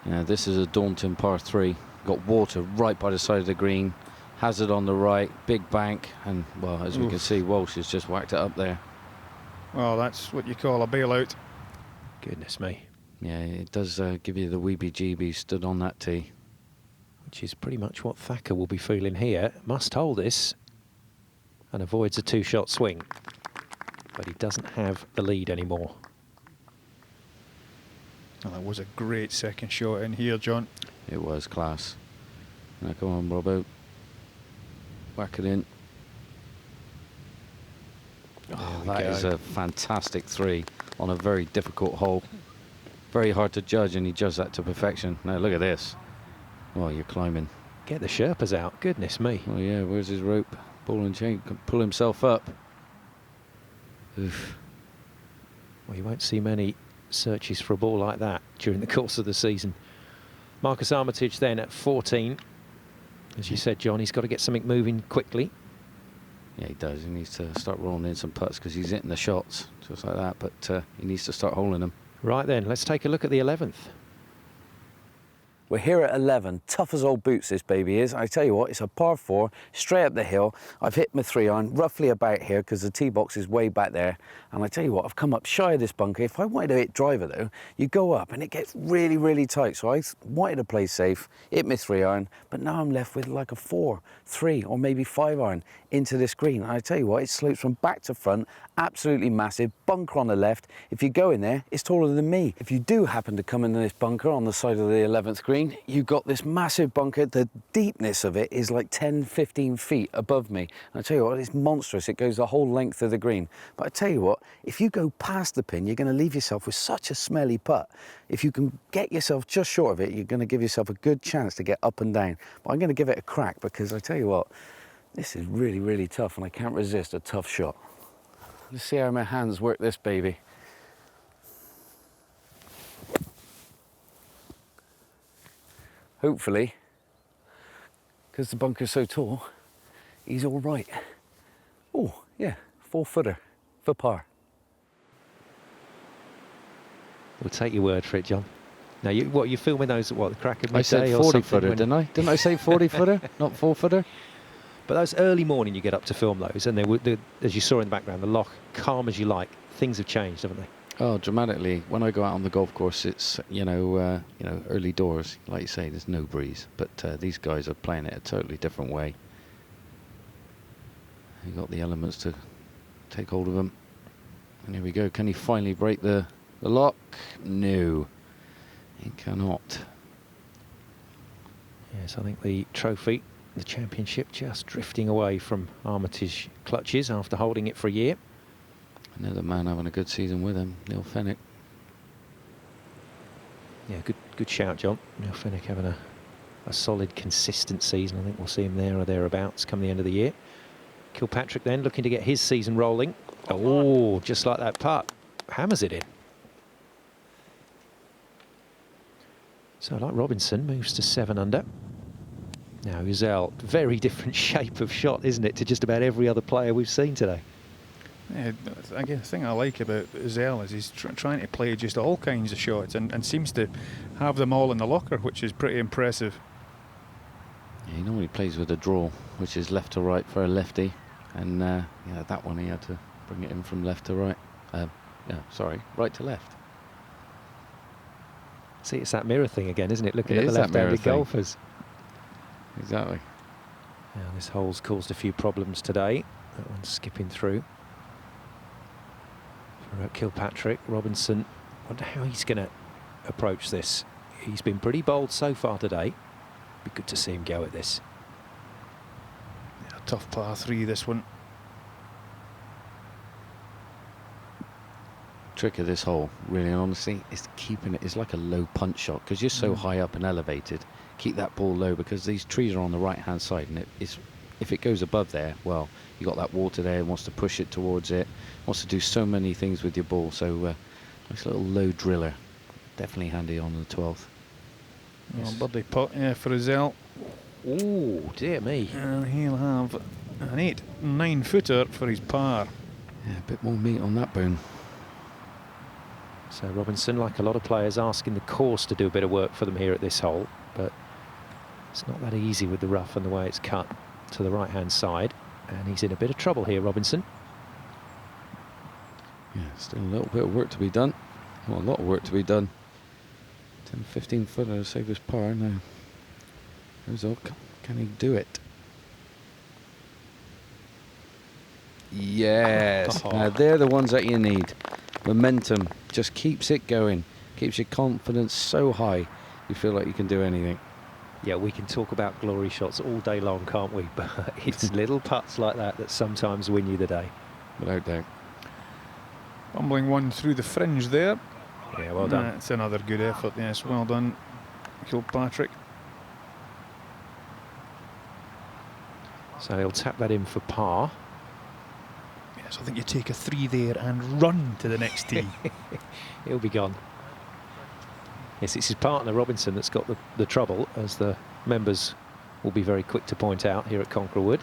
Yeah, this is a daunting par 3. Got water right by the side of the green. Hazard on the right, big bank, and, well, as we can see, Walsh has just whacked it up there.
Well, that's what you call a bailout.
Goodness me.
Yeah, it does give you the weebie-jeebies stood on that tee.
Which is pretty much what Thacker will be feeling here. Must hold this and avoids a 2-shot swing. But he doesn't have the lead anymore.
Well, that was a great second shot in here, John.
It was class. Now, come on, Robbo. Whack it in. Oh, that is a fantastic 3 on a very difficult hole. Very hard to judge, and he judged that to perfection. Now, look at this. Oh, you're climbing.
Get the Sherpas out. Goodness me.
Oh, yeah, where's his rope? Ball and chain. Can pull himself up. Oof.
Well, you won't see many searches for a ball like that during the course of the season. Marcus Armitage then at 14. As you said, John, he's got to get something moving quickly.
Yeah, he does. He needs to start rolling in some putts because he's hitting the shots just like that, but he needs to start holding them.
Right then, let's take a look at the 11th.
We're here at 11, tough as old boots this baby is. I tell you what, it's a par 4, straight up the hill. I've hit my 3-iron roughly about here because the tee box is way back there. And I tell you what, I've come up shy of this bunker. If I wanted to hit driver though, you go up and it gets really, really tight. So I wanted to play safe, hit my 3-iron, but now I'm left with like a 4, 3, or maybe 5-iron into this green. And I tell you what, it slopes from back to front, absolutely massive, bunker on the left. If you go in there, it's taller than me. If you do happen to come into this bunker on the side of the 11th green, you've got this massive bunker. The deepness of it is like 10, 15 feet above me. And I tell you what, it's monstrous. It goes the whole length of the green. But I tell you what, if you go past the pin, you're going to leave yourself with such a smelly putt. If you can get yourself just short of it, you're going to give yourself a good chance to get up and down. But I'm going to give it a crack because I tell you what, this is really, really tough and I can't resist a tough shot. Let's see how my hands work this baby. Hopefully, because the bunker's so tall, he's all right. Oh, yeah, 4-footer for par.
We'll take your word for it, John. Now, you're filming those at what, the crack of midday?
I said 40-footer, didn't I? Didn't I say 40-footer, not 4-footer?
But those early morning you get up to film those, and as you saw in the background, the loch, calm as you like. Things have changed, haven't they?
Oh, dramatically. When I go out on the golf course, it's early doors. Like you say, there's no breeze. But these guys are playing it a totally different way. You got the elements to take hold of them. And here we go. Can he finally break the lock? No, he cannot.
Yes, I think the trophy, the championship, just drifting away from Armitage clutches after holding it for a year.
Another man having a good season with him, Neil Fenwick.
Yeah, good shout, John. Neil Fenwick having a solid, consistent season. I think we'll see him there or thereabouts come the end of the year. Kilpatrick then looking to get his season rolling. Oh, just like that putt. Hammers it in. So like Robinson moves to 7 under. Now Gazelle, very different shape of shot, isn't it, to just about every other player we've seen today.
Yeah, again, the thing I like about Gazelle is he's trying to play just all kinds of shots and seems to have them all in the locker, which is pretty impressive.
Yeah, he normally plays with a draw, which is left to right for a lefty. And that one he had to bring it in from left to right. Right to left.
See, it's that mirror thing again, isn't it? Looking at the left-handed golfers.
Exactly.
Now this hole's caused a few problems today. That one's skipping through. For Kilpatrick, Robinson, wonder how he's going to approach this. He's been pretty bold so far today. Be good to see him go at this.
Yeah, tough par 3, this one.
Trick of this hole, really and honestly, is keeping it. It's like a low punch shot because you're so high up and elevated. Keep that ball low because these trees are on the right hand side and it's if it goes above there, well, you got that water there, it wants to push it towards it, wants to do so many things with your ball. So nice little low driller, definitely handy on the 12th.
Well, birdie putt, yeah, for Rizal.
Oh, dear me.
And he'll have an 8-9 footer for his par.
Yeah, a bit more meat on that bone.
So Robinson, like a lot of players, asking the course to do a bit of work for them here at this hole, but it's not that easy with the rough and the way it's cut to the right-hand side, and he's in a bit of trouble here, Robinson.
Yeah, still a little bit of work to be done. Well, a lot of work to be done. 10-15 footer to save his par now. Rizal, can he do it? Yes.
Oh.
Now they're the ones that you need. Momentum just keeps it going, keeps your confidence so high you feel like you can do anything.
Yeah, we can talk about glory shots all day long, can't we? But it's little putts like that that sometimes win you the day.
Without doubt.
Bumbling one through the fringe there.
Yeah, well done.
That's another good effort, yes, well done, Kilpatrick.
So he'll tap that in for par.
Yes, I think you take a 3 there and run to the next tee.
He'll be gone. Yes, it's his partner Robinson that's got the trouble, as the members will be very quick to point out here at Concra Wood.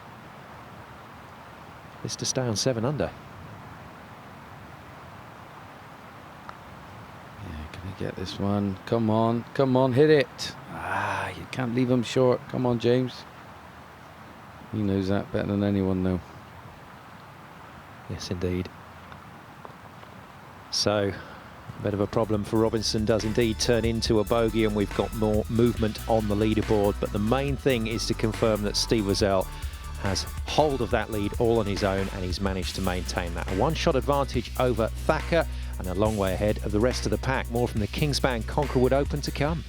It's to stay on 7 under.
Yeah, can he get this one? Come on, hit it. Ah, you can't leave him short. Come on, James. He knows that better than anyone, though.
Yes, indeed. So, a bit of a problem for Robinson does indeed turn into a bogey, and we've got more movement on the leaderboard. But the main thing is to confirm that Steve Rizal has hold of that lead all on his own, and he's managed to maintain that. A one-shot advantage over Thacker, and a long way ahead of the rest of the pack. More from the Kingspan Conra Wood Open to come.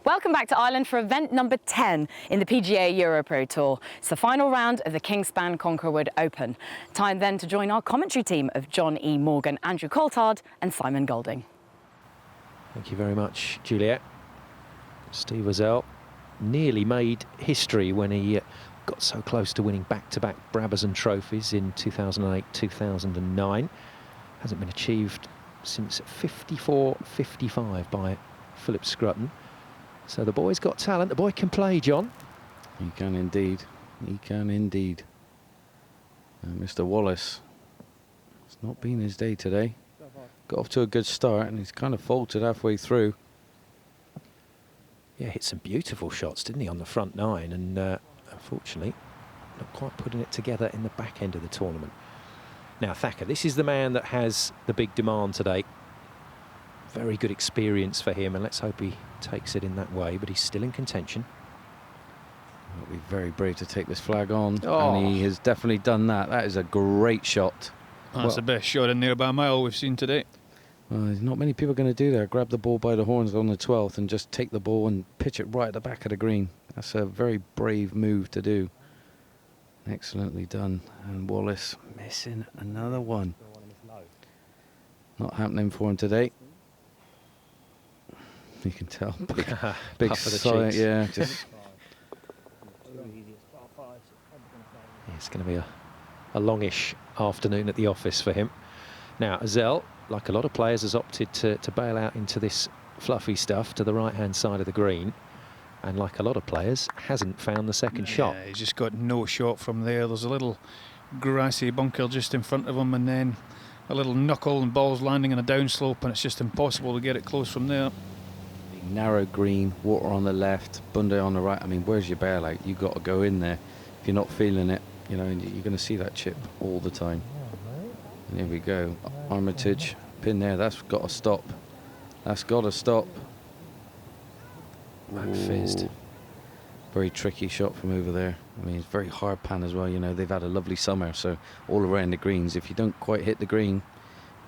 Welcome back to Ireland for event number 10 in the PGA EuroPro Tour. It's the final round of the Kingspan Conra Wood Open. Time then to join our commentary team of John E. Morgan, Andrew Coulthard and Simon Golding.
Thank you very much, Juliet. Steve Rizal nearly made history when he got so close to winning back-to-back Brabazon trophies in 2008-2009. Hasn't been achieved since 54-55 by Philip Scruton. So the boy's got talent. The boy can play, John.
He can indeed. He can indeed. Mr. Wallace, it's not been his day today. Got off to a good start and he's kind of faltered halfway through.
Yeah, hit some beautiful shots, didn't he, on the front 9, and unfortunately not quite putting it together in the back end of the tournament. Now Thacker, this is the man that has the big demand today. Very good experience for him, and let's hope he takes it in that way, but he's still in contention.
He'll be very brave to take this flag on,
Oh.
and he has definitely done that. That is a great shot.
That's the best shot in there by a mile we've seen today.
There's not many people going to do that. Grab the ball by the horns on the 12th and just take the ball and pitch it right at the back of the green. That's a very brave move to do. Excellently done. And Wallace missing another one. Not happening for him today. You can tell. Big
Puff of the
sigh,
cheeks.
yeah. Just
It's going to be a longish afternoon at the office for him. Now, Rizal, like a lot of players, has opted to bail out into this fluffy stuff to the right-hand side of the green. And like a lot of players, hasn't found the second shot.
Yeah, he's just got no shot from there. There's a little grassy bunker just in front of him, and then a little knuckle and balls landing on a downslope, and it's just impossible to get it close from there.
narrow green, water on the left, Bunday on the right. I mean, where's your bailout? You've got to go in there. If you're not feeling it, you know, you're going to see that chip all the time. And here we go. Armitage, pin there. That's got to stop. That's got to stop.
Back fizzed.
Very tricky shot from over there. I mean, it's very hard pan as well. You know, they've had a lovely summer, so all around the greens, if you don't quite hit the green,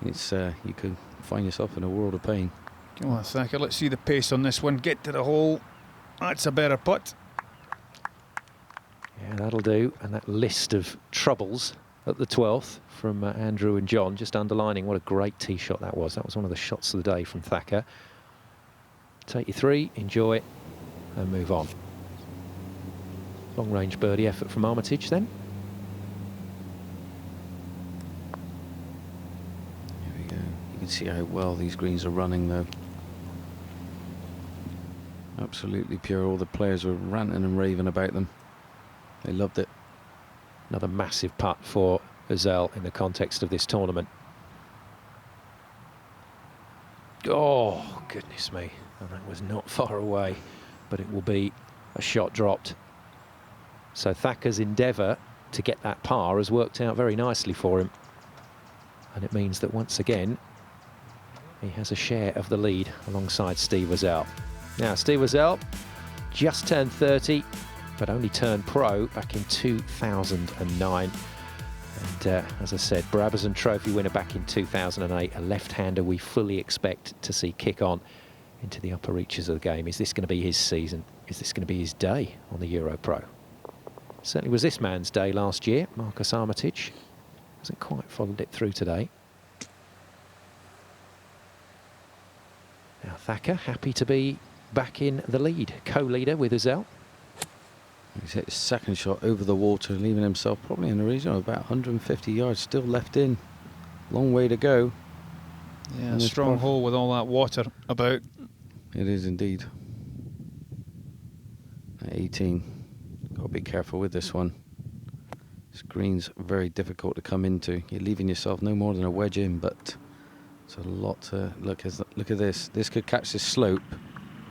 it's you could find yourself in a world of pain.
Come on, Thacker, let's see the pace on this one. Get to the hole. That's a better putt.
Yeah, that'll do. And that list of troubles at the 12th from Andrew and John, just underlining what a great tee shot that was. That was one of the shots of the day from Thacker. Take your 3, enjoy, and move on. Long-range birdie effort from Armitage then.
Here we go. You can see how well these greens are running though. Absolutely pure. All the players were ranting and raving about them. They loved it.
Another massive putt for Özell in the context of this tournament. Oh, goodness me. And that was not far away, but it will be a shot dropped. So Thacker's endeavour to get that par has worked out very nicely for him. And it means that once again, he has a share of the lead alongside Steve Özell. Now, Steve Özell just turned 30, but only turned pro back in 2009. And as I said, Brabazon Trophy winner back in 2008, a left-hander we fully expect to see kick on into the upper reaches of the game. Is this going to be his season? Is this going to be his day on the EuroPro? Certainly was this man's day last year. Marcus Armitage hasn't quite followed it through today. Now Thacker happy to be back in the lead, co-leader with Özell.
He's hit his second shot over the water, leaving himself probably in the region of about 150 yards still left in. Long way to go.
Yeah, a strong hole with all that water about.
It is indeed. At 18, got to be careful with this one. This green's very difficult to come into. You're leaving yourself no more than a wedge in, but it's a lot to look at this. This could catch this slope.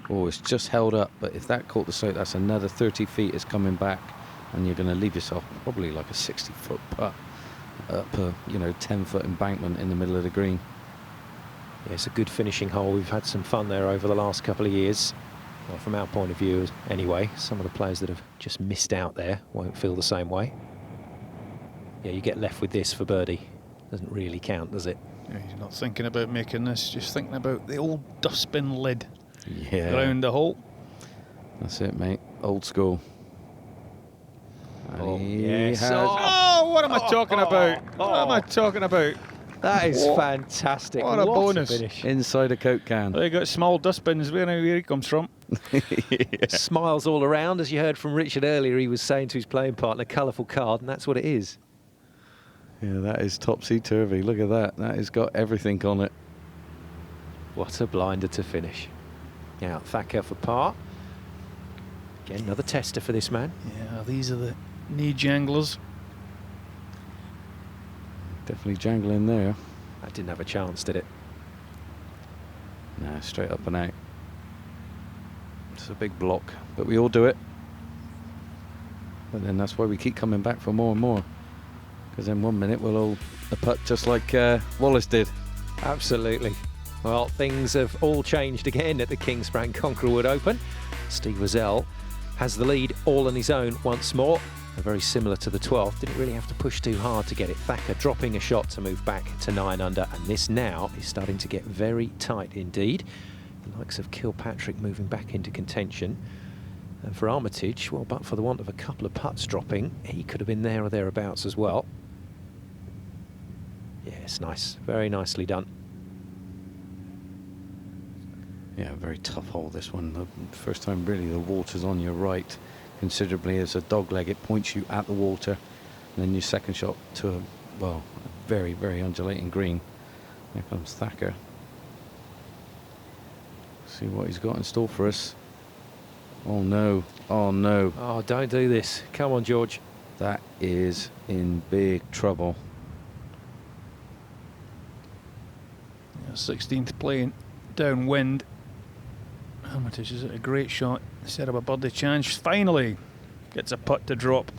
Oh, it's just held up, but if that caught the slope, that's another 30 feet is coming back, and you're going to leave yourself probably like a 60-foot putt up a 10-foot embankment in the middle of the green.
Yeah, it's a good finishing hole. We've had some fun there over the last couple of years. Well, from our point of view, anyway, some of the players that have just missed out there won't feel the same way. Yeah, you get left with this for birdie. Doesn't really count, does it?
Yeah, you're not thinking about making this, just thinking about the old dustbin lid.
Yeah.
Around the hole.
That's it, mate. Old school.
Oh, yes.
Oh, what am I talking about? What am I talking about?
That is fantastic.
What a bonus.
Finish.
Inside a Coke can.
They got small dustbins. Where he comes from.
Yeah. Smiles all around. As you heard from Richard earlier, he was saying to his playing partner, colourful card, and that's what it is.
Yeah, that is topsy-turvy. Look at that. That has got everything on it.
What a blinder to finish. Now, Thacker for par. Again, another tester for this man.
Yeah, these are the knee janglers.
Definitely jangling there.
That didn't have a chance, did it?
No, straight up and out. It's a big block, but we all do it. But then that's why we keep coming back for more and more. Because then 1 minute we'll all a putt just like Wallace did.
Absolutely. Well, things have all changed again at the Kingspan Conra Wood Open. Steve Özell has the lead all on his own once more. Very similar to the 12th. Didn't really have to push too hard to get it. Thacker dropping a shot to move back to 9 under. And this now is starting to get very tight indeed. The likes of Kilpatrick moving back into contention. And for Armitage, well, but for the want of a couple of putts dropping, he could have been there or thereabouts as well. Yes, nice. Very nicely done.
Yeah, very tough hole, this one. The first time really the water's on your right considerably. As a dog leg, it points you at the water. And then your second shot to a very, very undulating green. Here comes Thacker. See what he's got in store for us. Oh no, oh no.
Oh, don't do this. Come on, George.
That is in big trouble.
Yeah, 16th playing downwind. Armitage is a great shot. Set up a birdie chance. Finally gets a putt to drop.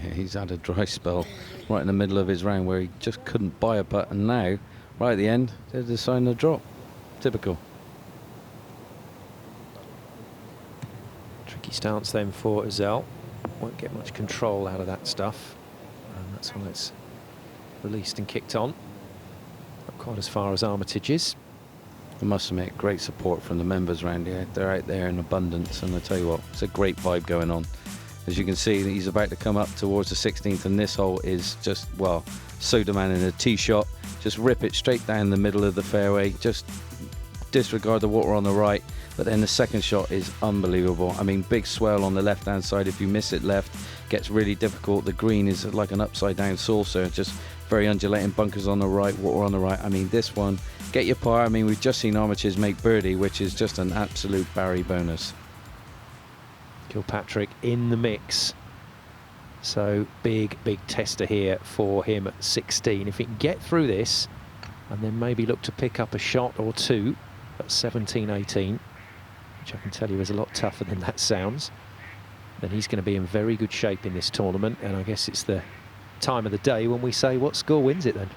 Yeah, he's had a dry spell right in the middle of his round where he just couldn't buy a putt, and now, right at the end, they're deciding to drop. Typical.
Tricky stance then for Özell. Won't get much control out of that stuff. And that's why it's released and kicked on. Not quite as far as Armitage is.
I must admit, great support from the members around here. They're out there in abundance, and I tell you what, it's a great vibe going on. As you can see, he's about to come up towards the 16th, and this hole is just, well, so demanding. A tee shot, just rip it straight down the middle of the fairway, just disregard the water on the right. But then the second shot is unbelievable. I mean, big swell on the left-hand side. If you miss it left, gets really difficult. The green is like an upside-down saucer, just very undulating, bunkers on the right, water on the right. I mean, this one, get your par. I mean, we've just seen Armitage make birdie, which is just an absolute Barry bonus.
Kilpatrick in the mix. So big tester here for him at 16. If he can get through this and then maybe look to pick up a shot or two at 17, 18, which I can tell you is a lot tougher than that sounds, then he's going to be in very good shape in this tournament. And I guess it's the time of the day when we say what score wins it then.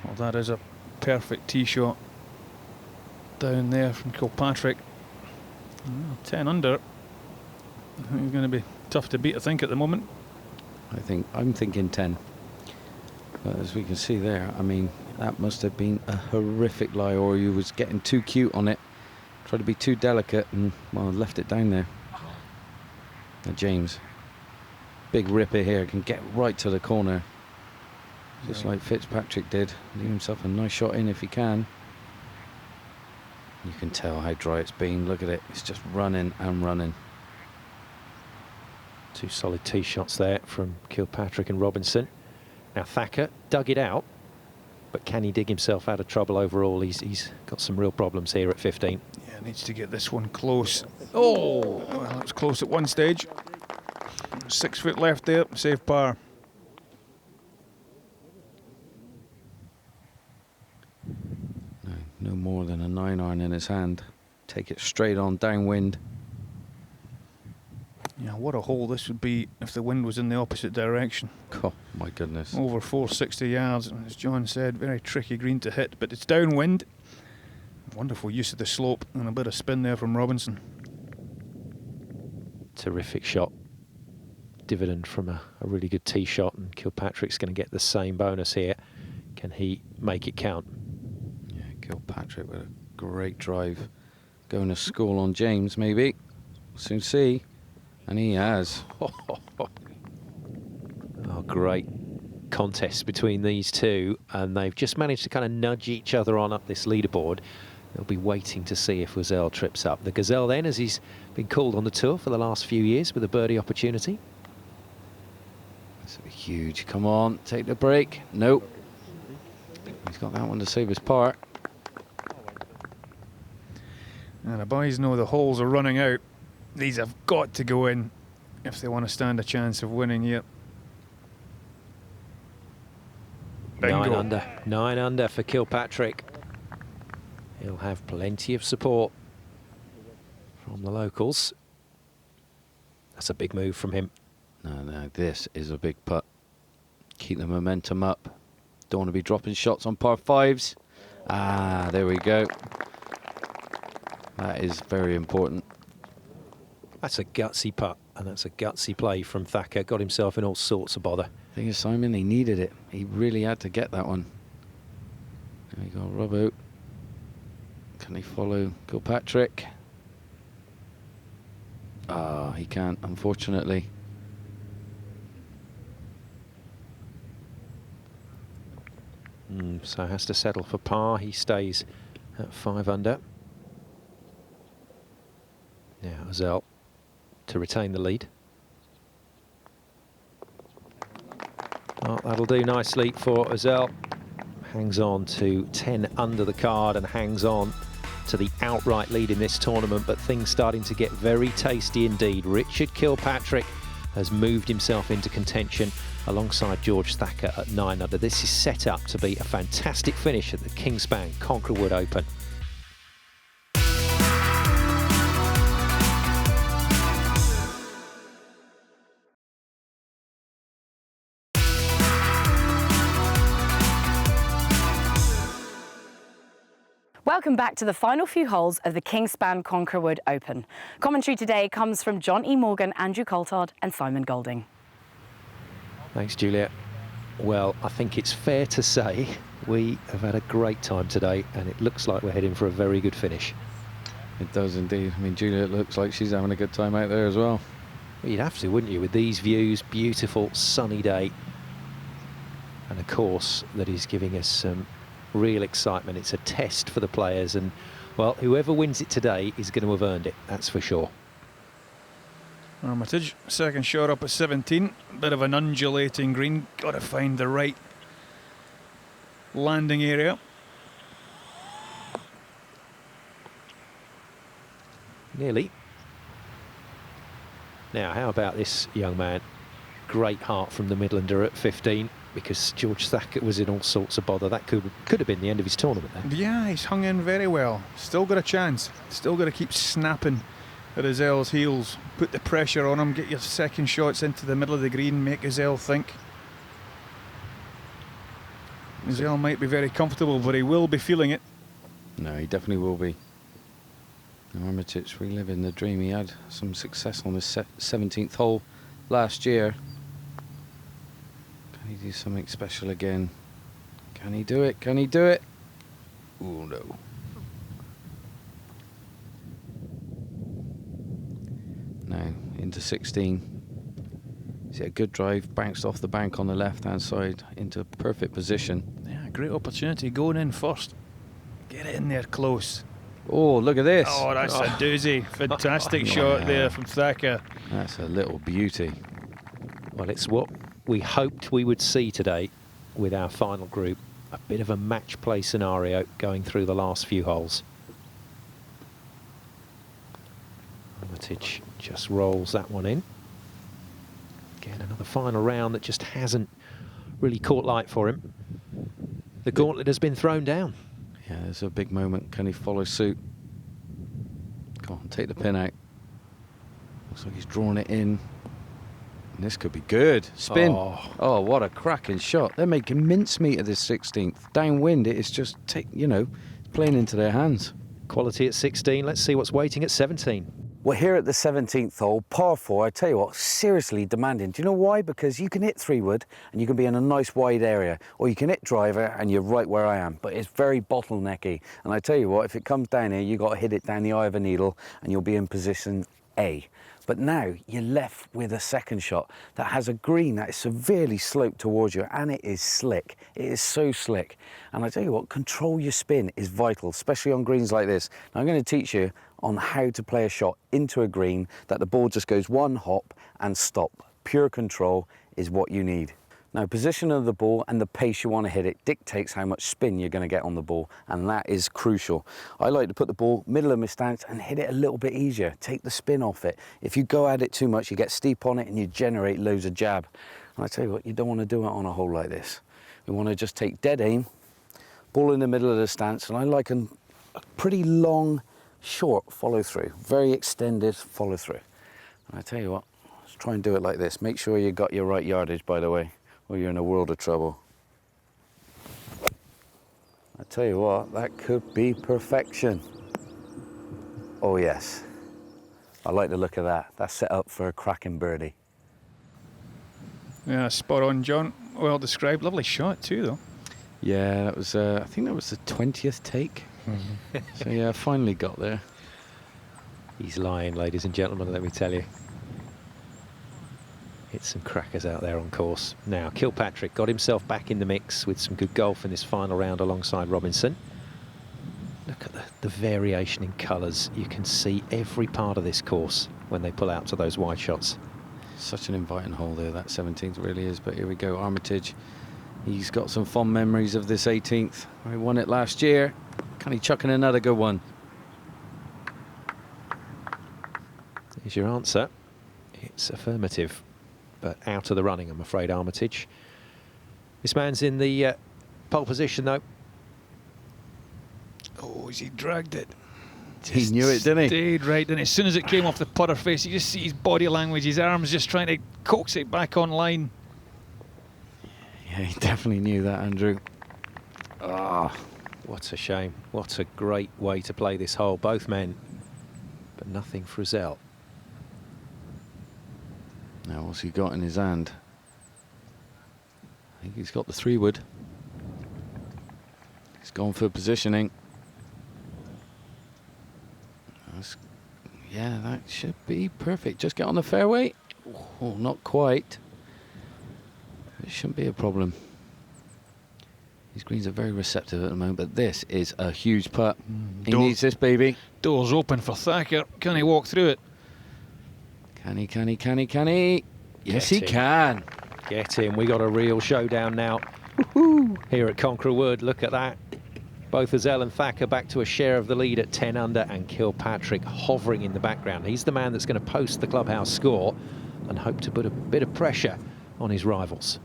Well, that is a perfect tee shot down there from Kilpatrick. 10 under. I think he's going to be tough to beat, I think, at the moment.
I'm thinking 10. But as we can see there, I mean, that must have been a horrific lie, or he was getting too cute on it, tried to be too delicate, and, well, left it down there. Now James, big ripper here, can get right to the corner, just like Fitzpatrick did. Leave himself a nice shot in if he can. You can tell how dry it's been. Look at it, it's just running and running.
Two solid tee shots there from Kilpatrick and Robinson. Now Thacker dug it out, but can he dig himself out of trouble overall? He's got some real problems here at 15.
Yeah, needs to get this one close. Oh, well, that was close at one stage. 6 foot left there, safe par.
No more than a 9-iron in his hand. Take it straight on downwind.
Yeah, what a hole this would be if the wind was in the opposite direction.
Oh, my goodness.
Over 460 yards, and as John said, very tricky green to hit, but it's downwind. Wonderful use of the slope and a bit of spin there from Robinson.
Terrific shot. Dividend from a really good tee shot, and Kilpatrick's going to get the same bonus here. Can he make it count?
Yeah, Kilpatrick with a great drive. Going to school on James, maybe. Soon see. And he has.
Oh, great contest between these two, and they've just managed to kind of nudge each other on up this leaderboard. They'll be waiting to see if Gazelle trips up. The Gazelle then, as he's been called on the tour for the last few years with a birdie opportunity.
That's huge. Come on, take the break. Nope. He's got that one to save his par.
And the boys know the holes are running out. These have got to go in if they want to stand a chance of winning here. Bingo.
9 under for Kilpatrick. He'll have plenty of support from the locals. That's a big move from him.
No, this is a big putt. Keep the momentum up. Don't want to be dropping shots on par 5s. Ah, there we go. That is very important.
That's a gutsy putt, and that's a gutsy play from Thacker. Got himself in all sorts of bother.
Thing is, Simon, he needed it. He really had to get that one. There we go, Robbo. Can he follow Kilpatrick? Ah, he can't, unfortunately.
So has to settle for par. He stays at 5 under. Now Gazelle to retain the lead. Oh, that'll do nicely for Gazelle. Hangs on to 10 under the card and hangs on to the outright lead in this tournament, but things starting to get very tasty indeed. Richard Kilpatrick has moved himself into contention alongside George Thacker at 9 under. This is set up to be a fantastic finish at the Kingspan Conra Wood Open.
Welcome back to the final few holes of the Kingspan Conra Wood Open. Commentary today comes from John E. Morgan, Andrew Coulthard and Simon Golding.
Thanks, Juliet. Well, I think it's fair to say we have had a great time today, and it looks like we're heading for a very good finish.
It does indeed. I mean, Juliet looks like she's having a good time out there as well.
Well, you'd have to, wouldn't you, with these views, beautiful sunny day, and a course that is giving us some real excitement. It's a test for the players, and well, whoever wins it today is going to have earned it, that's for sure.
Armitage, second shot up at 17, bit of an undulating green, got to find the right landing area.
Nearly. Now, how about this young man? Great heart from the Midlander at 15, because George Thacker was in all sorts of bother. That could have been the end of his tournament there.
Yeah, he's hung in very well. Still got a chance. Still got to keep snapping at Ezel's heels. Put the pressure on him. Get your second shots into the middle of the green. Make Ezel think. Ezel might be very comfortable, but he will be feeling it.
No, he definitely will be. Armitage reliving the dream. He had some success on the 17th hole last year. Can he do something special again? Can he do it? Can he do it? Oh no. No, into 16. Is it a good drive? Bounced off the bank on the left-hand side into a perfect position.
Yeah, great opportunity going in first. Get it in there close.
Oh, look at this.
Oh, that's a doozy. Fantastic shot there from Thacker.
That's a little beauty.
Well, it's what we hoped we would see today with our final group. A bit of a match play scenario going through the last few holes. Armitage just rolls that one in. Again, another final round that just hasn't really caught light for him. The gauntlet has been thrown down.
Yeah, there's a big moment. Can he follow suit? Come on, take the pin out. Looks like he's drawn it in. And this could be good. Spin. Oh, what a cracking shot. They're making mincemeat of this 16th. Downwind, it is just, playing into their hands.
Quality at 16. Let's see what's waiting at 17.
Well, here at the 17th hole, par 4, I tell you what, seriously demanding. Do you know why? Because you can hit 3-wood and you can be in a nice wide area, or you can hit driver and you're right where I am, but it's very bottlenecky. And I tell you what, if it comes down here, you got to hit it down the eye of a needle and you'll be in position A. But now you're left with a second shot that has a green that is severely sloped towards you, and it is slick. It is so slick. And I tell you what, control your spin is vital, especially on greens like this. Now, I'm going to teach you on how to play a shot into a green that the ball just goes one hop and stop. Pure control is what you need. Now, position of the ball and the pace you want to hit it dictates how much spin you're going to get on the ball, and that is crucial. I like to put the ball middle of my stance and hit it a little bit easier. Take the spin off it. If you go at it too much, you get steep on it and you generate loads of jab. And I tell you what, you don't want to do it on a hole like this. We want to just take dead aim, ball in the middle of the stance, and I like a pretty long, short follow through, very extended follow through. And I tell you what, let's try and do it like this. Make sure you got your right yardage, by the way, or you're in a world of trouble. I tell you what, that could be perfection. Oh yes, I like the look of that. That's set up for a cracking birdie.
Yeah, spot on, John. Well described. Lovely shot too, though.
Yeah, that was. I think that was the 20th take. So yeah, finally got there.
He's lying, ladies and gentlemen, let me tell you. Hit some crackers out there on course. Now, Kilpatrick got himself back in the mix with some good golf in this final round alongside Robinson. Look at the variation in colours. You can see every part of this course when they pull out to those wide shots.
Such an inviting hole there, that 17th really is. But here we go, Armitage. He's got some fond memories of this 18th. He won it last year. Can he chuck in another good one?
Here's your answer. It's affirmative, but out of the running, I'm afraid, Armitage. This man's in the pole position, though.
Oh, he dragged it.
He knew it, didn't he?
Stayed right, and as soon as it came off the putter face, you just see his body language, his arms just trying to coax it back on line.
Yeah, he definitely knew that, Andrew.
Ah, what a shame. What a great way to play this hole, both men. But nothing for Ezel.
Now, what's he got in his hand? I think he's got the 3-wood. He's gone for positioning. Yeah, that should be perfect. Just get on the fairway. Oh, not quite. It shouldn't be a problem. These greens are very receptive at the moment, but this is a huge putt. He needs this, baby.
Doors open for Thacker. Can he walk through it?
Can he, can he, can he, can he? Yes, he can.
Get in. We got a real showdown now here at Concra Wood. Look at that. Both Azelle and Thacker back to a share of the lead at 10 under, and Kilpatrick hovering in the background. He's the man that's going to post the clubhouse score and hope to put a bit of pressure on his rivals.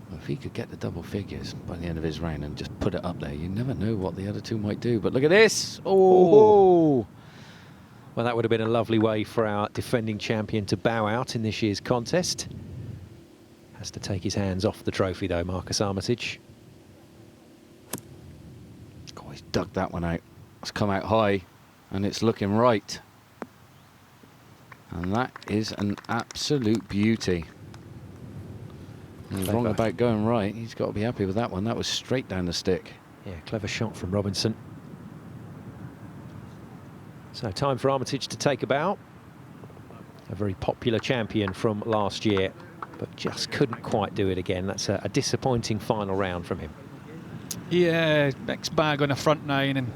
Well, if he could get the double figures by the end of his round and just put it up there, you never know what the other two might do. But look at this. Oh!
Well, that would have been a lovely way for our defending champion to bow out in this year's contest. Has to take his hands off the trophy, though, Marcus Armitage.
Oh, he's dug that one out. It's come out high, and it's looking right. And that is an absolute beauty. He's wrong about going right. He's got to be happy with that one. That was straight down the stick.
Yeah, clever shot from Robinson. So time for Armitage to take a bow. A very popular champion from last year, but just couldn't quite do it again. That's a disappointing final round from him.
Yeah, mixed bag on the front nine and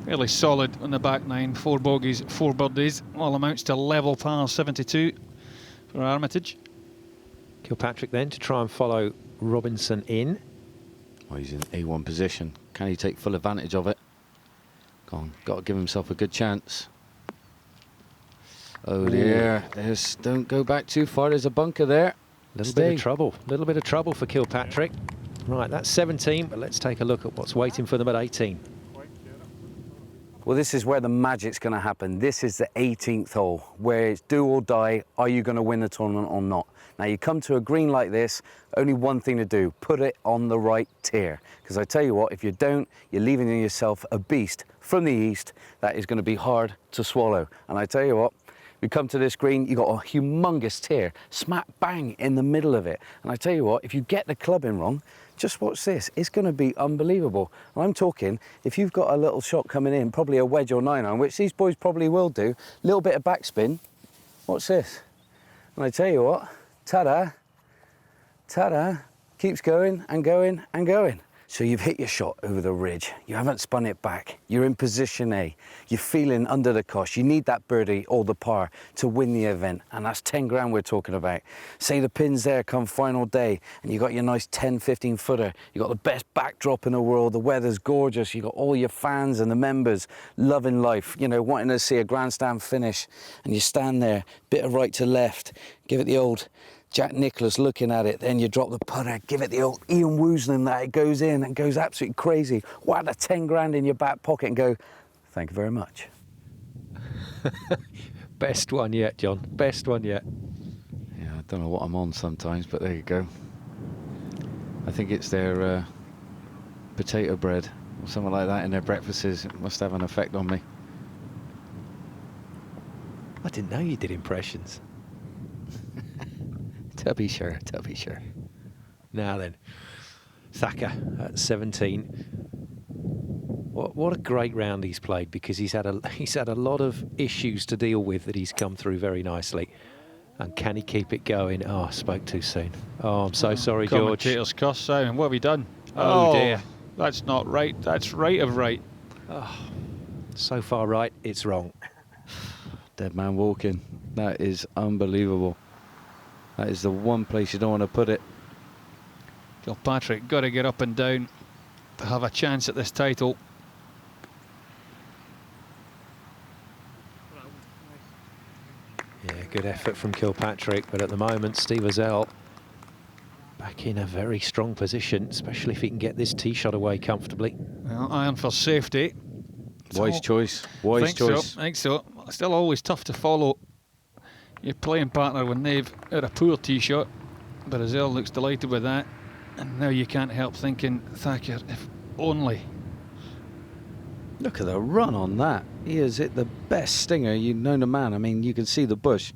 fairly solid on the back nine. 4 bogeys, 4 birdies. All amounts to level par 72 for Armitage.
Kilpatrick then to try and follow Robinson in.
Well, he's in A1 position. Can he take full advantage of it? Go on, got to give himself a good chance. Oh dear, don't go back too far. There's a bunker there.
Little bit of trouble for Kilpatrick. Right, that's 17, but let's take a look at what's waiting for them at 18.
Well, this is where the magic's going to happen. This is the 18th hole, where it's do or die. Are you going to win the tournament or not? Now, you come to a green like this, only one thing to do, put it on the right tier. Because I tell you what, if you don't, you're leaving yourself a beast from the east that is going to be hard to swallow. And I tell you what, we come to this green, you got a humongous tier, smack bang in the middle of it. And I tell you what, if you get the clubbing wrong, just watch this. It's going to be unbelievable. And I'm talking, if you've got a little shot coming in, probably a wedge or 9-iron, which these boys probably will do, little bit of backspin, watch this. And I tell you what, ta-da, ta-da, keeps going and going and going. So you've hit your shot over the ridge. You haven't spun it back. You're in position A. You're feeling under the cosh. You need that birdie or the par to win the event. And that's 10 grand we're talking about. Say the pin's there come final day and you got your nice 10, 15 footer. You got the best backdrop in the world. The weather's gorgeous. You got all your fans and the members loving life, you know, wanting to see a grandstand finish. And you stand there, bit of right to left, give it the old Jack Nicklaus looking at it, then you drop the putter, give it the old Ian Woosnam that it goes in and goes absolutely crazy. Whack the 10 grand in your back pocket and go, thank you very much.
Best one yet, John. Best one yet.
Yeah, I don't know what I'm on sometimes, but there you go. I think it's their potato bread or something like that in their breakfasts. It must have an effect on me.
I didn't know you did impressions. To be sure, to be sure. Now then, Thacker at 17. What a great round he's played, because he's had a lot of issues to deal with that he's come through very nicely. And can he keep it going? Oh, I spoke too soon. Oh, I'm so sorry, George.
Commentators cuss, Simon. What have we done? Oh dear. That's not right. That's right of right.
Oh, so far right, it's wrong.
Dead man walking. That is unbelievable. That is the one place you don't want to put it.
Kilpatrick got to get up and down to have a chance at this title.
Yeah, good effort from Kilpatrick, but at the moment, Steve Azelle back in a very strong position, especially if he can get this tee shot away comfortably.
Well, iron for safety.
Wise choice. Wise choice.
I think so. Still always tough to follow your playing partner when they've had a poor tee shot, but Azelle looks delighted with that, and now you can't help thinking, Thacker, if only.
Look at the run on that. He has hit the best stinger you've known a man. I mean, you can see the bush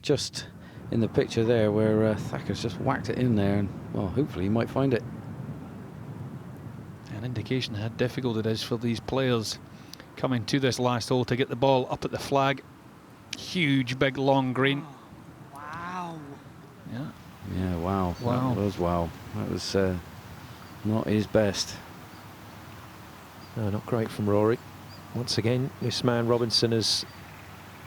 just in the picture there where Thacker's just whacked it in there, and well, hopefully he might find it.
An indication how difficult it is for these players coming to this last hole to get the ball up at the flag. Huge, big, long green.
Wow.
Yeah, wow.
Wow.
That was wow. That was not his best.
No, not great from Rory. Once again, this man Robinson has...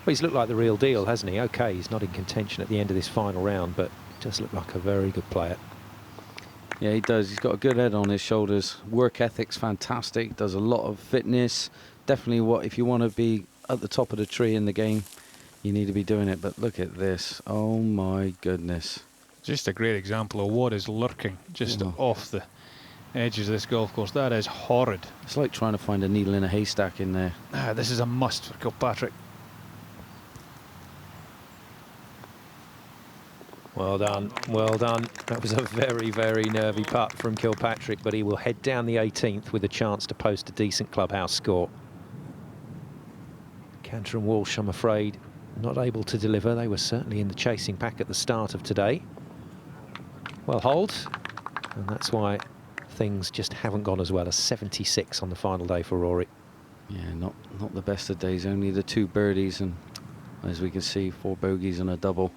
Well, he's looked like the real deal, hasn't he? OK, he's not in contention at the end of this final round, but does look like a very good player.
Yeah, he does. He's got a good head on his shoulders. Work ethic's fantastic. Does a lot of fitness. Definitely what, if you want to be at the top of the tree in the game, you need to be doing it. But look at this. Oh, my goodness.
Just a great example of what is lurking just off the edges of this golf course. That is horrid.
It's like trying to find a needle in a haystack in there.
This is a must for Kilpatrick.
Well done, well done. That was a very, very nervy putt from Kilpatrick, but he will head down the 18th with a chance to post a decent clubhouse score. Cantor and Walsh, I'm afraid, not able to deliver. They were certainly in the chasing pack at the start of today. Well holed, and that's why things just haven't gone as well as 76 on the final day for Rory.
Yeah, not the best of days. Only the 2 birdies and, as we can see, 4 bogeys and a double.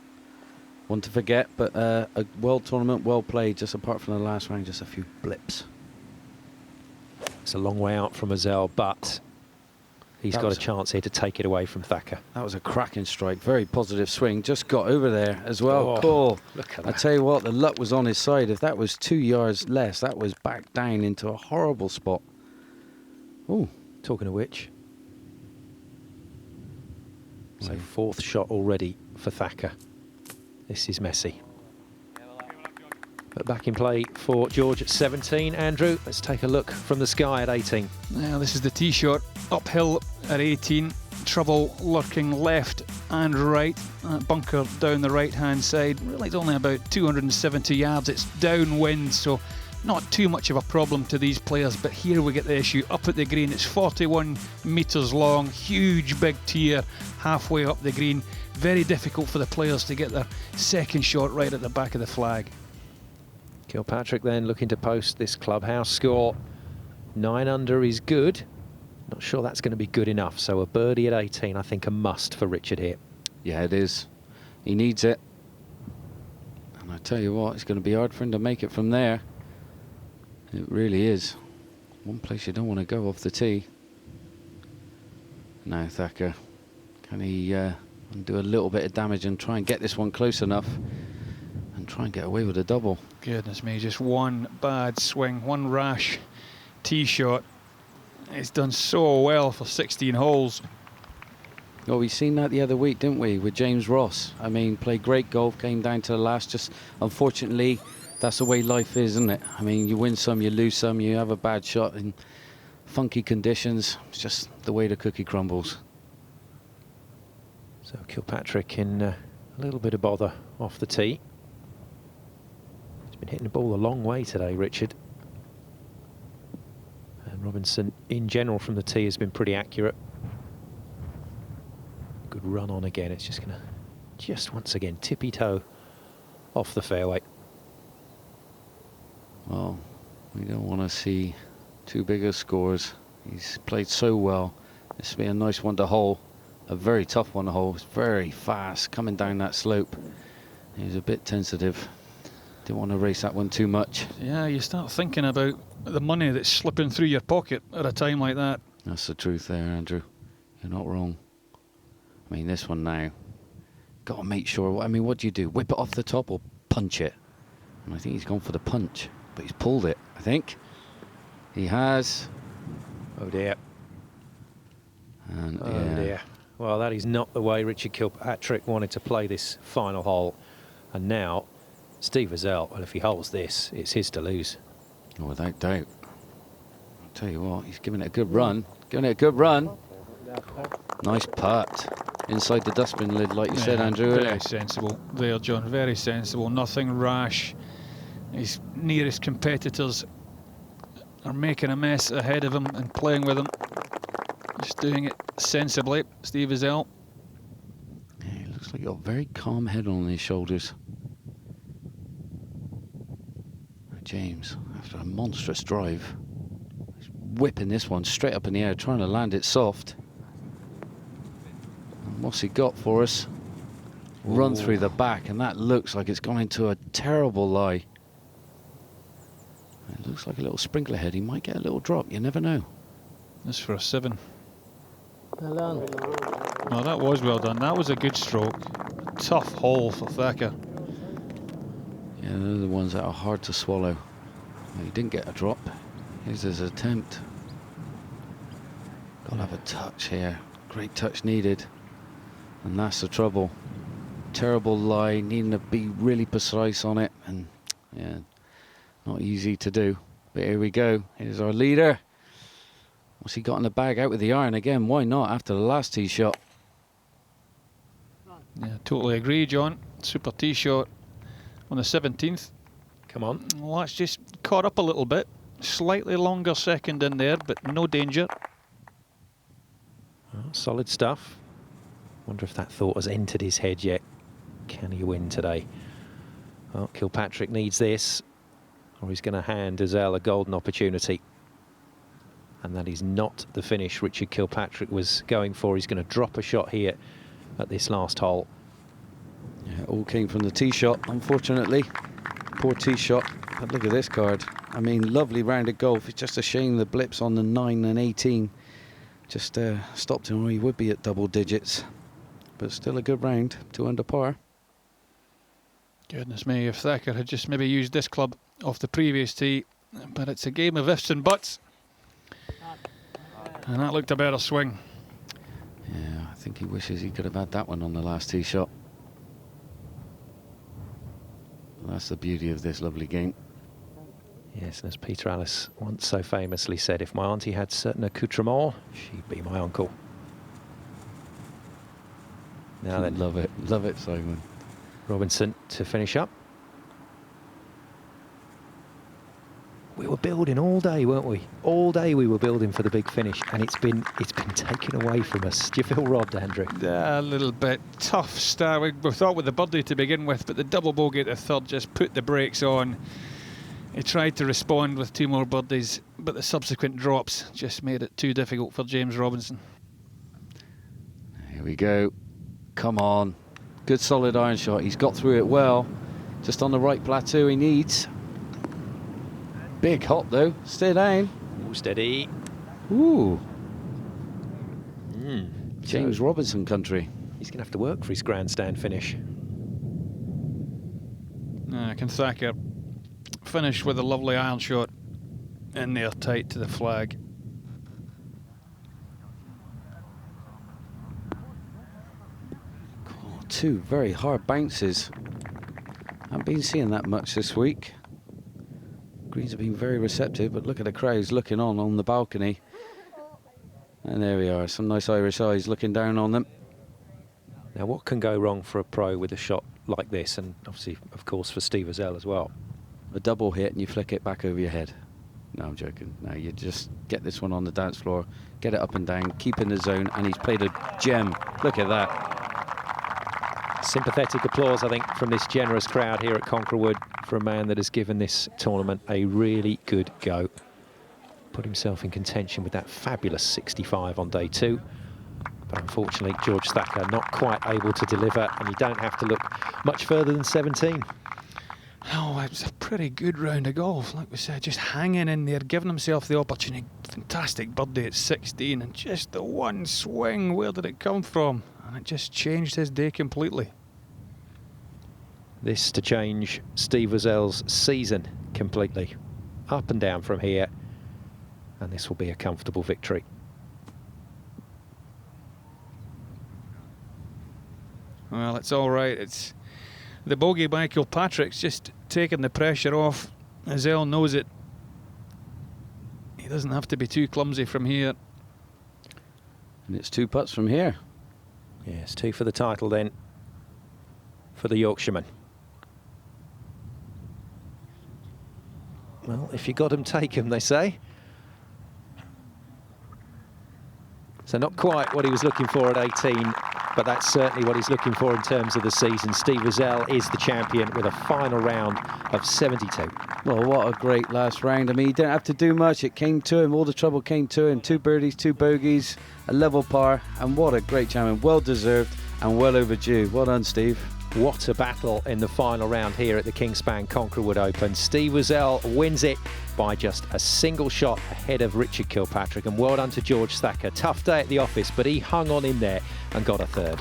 One to forget, but a world tournament well played. Just apart from the last round, just a few blips.
It's a long way out from Azelle, but he's got a chance here to take it away from Thacker.
That was a cracking strike. Very positive swing. Just got over there as well.
Oh,
cool.
Look at
I
that.
tell you what, the luck was on his side. If that was 2 yards less, that was back down into a horrible spot.
Oh, talking of which. So 4th shot already for Thacker. This is messy. But back in play for George at 17. Andrew, let's take a look from the sky at 18.
Now this is the tee shot, uphill at 18. Trouble lurking left and right. Bunker down the right-hand side. Really, it's only about 270 yards. It's downwind, so not too much of a problem to these players. But here we get the issue. Up at the green, it's 41 metres long. Huge big tier halfway up the green. Very difficult for the players to get their second shot right at the back of the flag.
Kilpatrick then looking to post this clubhouse score. 9 under is good. Not sure that's going to be good enough. So a birdie at 18, I think a must for Richard here.
Yeah, it is. He needs it. And I tell you what, it's going to be hard for him to make it from there. It really is. One place you don't want to go off the tee. Now Thacker, can he do a little bit of damage and try and get this one close enough and try and get away with a double?
Goodness me, just one bad swing, one rash tee shot. It's done so well for 16 holes.
Well, we seen that the other week, didn't we, with James Ross? I mean, played great golf, came down to the last. Just unfortunately, that's the way life is, isn't it? I mean, you win some, you lose some, you have a bad shot in funky conditions. It's just the way the cookie crumbles.
So Kilpatrick in a little bit of bother off the tee. He's been hitting the ball a long way today, Richard. And Robinson, in general, from the tee has been pretty accurate. Good run on again. It's just going to, just once again, tippy-toe off the fairway.
Well, we don't want to see too big of scores. He's played so well. This will be a nice one to hole. A very tough one to hole. It's very fast coming down that slope. He was a bit tentative. Didn't want to race that one too much.
Yeah, you start thinking about the money that's slipping through your pocket at a time like that.
That's the truth there, Andrew. You're not wrong. I mean, this one now, got to make sure. I mean, what do you do? Whip it off the top or punch it? And I think he's gone for the punch, but he's pulled it, I think. He has.
Oh dear.
And
oh dear. Well, that is not the way Richard Kilpatrick wanted to play this final hole. And now, Steve Azelle, well, if he holds this, it's his to lose.
Oh, without doubt. I'll tell you what, he's giving it a good run. Giving it a good run. Nice putt. Inside the dustbin lid, like you said, Andrew.
Very sensible there, John. Very sensible. Nothing rash. His nearest competitors are making a mess ahead of him and playing with him. Just doing it sensibly, Steve Azelle.
Yeah, he looks like he's got a very calm head on his shoulders. James, after a monstrous drive, he's whipping this one straight up in the air, trying to land it soft. And what's he got for us? run through the back, and that looks like it's gone into a terrible lie. It looks like a little sprinkler head. He might get a little drop. You never know.
This for a 7.
Well done.
No, that was well done. That was a good stroke. Tough hole for Thacker.
Yeah, they're the ones that are hard to swallow. Well, he didn't get a drop. Here's his attempt. Got to have a touch here. Great touch needed. And that's the trouble. Terrible lie, needing to be really precise on it. And yeah, not easy to do. But here we go. Here's our leader. What's he got in the bag? Out with the iron again. Why not after the last tee shot?
Yeah, totally agree, John. Super tee shot on the 17th.
Come on.
Well, that's just caught up a little bit. Slightly longer second in there, but no danger.
Well, solid stuff. Wonder if that thought has entered his head yet. Can he win today? Well, Kilpatrick needs this, or he's going to hand Özell a golden opportunity. And that is not the finish Richard Kilpatrick was going for. He's going to drop a shot here at this last hole.
Yeah, it all came from the tee shot, unfortunately. Poor tee shot. But look at this card. I mean, lovely round of golf. It's just a shame the blips on the 9 and 18 just stopped him, or he would be at double digits. But still a good round, 2 under par.
Goodness me, if Thacker had just maybe used this club off the previous tee. But it's a game of ifs and buts. And that looked a better swing.
Yeah, I think he wishes he could have had that one on the last tee shot. Well, that's the beauty of this lovely game.
Yes, and as Peter Allis once so famously said, if my auntie had certain accoutrements, she'd be my uncle. Now then,
love it, Simon.
Robinson to finish up. We were building all day, weren't we? All day we were building for the big finish, and it's been taken away from us. Do you feel robbed, Andrew?
Yeah, a little bit. Tough start. We thought with the birdie to begin with, but the double bogey at the third just put the brakes on. He tried to respond with 2 more birdies, but the subsequent drops just made it too difficult for James Robinson.
Here we go. Come on. Good solid iron shot. He's got through it well. Just on the right plateau he needs. Big hop though. Stay down.
Ooh, steady.
Ooh. James Robinson country.
He's going to have to work for his grandstand finish.
Can Thacker finish with a lovely iron shot in there tight to the flag.
Oh, 2 very hard bounces. Haven't been seeing that much this week. Greens have been very receptive, but look at the crowds looking on the balcony. And there we are, some nice Irish eyes looking down on them.
Now, what can go wrong for a pro with a shot like this, and obviously, of course, for Steve Özell as well?
A double hit and you flick it back over your head. No, I'm joking. No, you just get this one on the dance floor, get it up and down, keep in the zone, and he's played a gem. Look at that.
Sympathetic applause, I think, from this generous crowd here at Concra Wood for a man that has given this tournament a really good go. Put himself in contention with that fabulous 65 on day 2. But unfortunately, George Thacker not quite able to deliver, and you don't have to look much further than 17.
Oh, it was a pretty good round of golf, like we said, just hanging in there, giving himself the opportunity. Fantastic birdie at 16, and just the one swing, where did it come from? And it just changed his day completely.
This to change Steve Özell's season completely. Up and down from here, and this will be a comfortable victory.
Well, it's all right. It's the bogey by Kilpatrick's just taking the pressure off. Özell knows it. He doesn't have to be too clumsy from here.
And it's 2 putts from here.
Yes, 2 for the title then for the Yorkshireman. Well, if you got 'em, take 'em, they say. So not quite what he was looking for at 18, but that's certainly what he's looking for in terms of the season. Steve Özell is the champion with a final round of 72.
Well, what a great last round. I mean, he didn't have to do much. It came to him. All the trouble came to him. 2 birdies, 2 bogeys, a level par, and what a great champion. Well deserved. and well overdue. Well done, Steve.
What a battle in the final round here at the Kingspan Conra Wood Open. Steve Wazell wins it by just a single shot ahead of Richard Kilpatrick, and well done to George Thacker. Tough day at the office, but he hung on in there and got a third.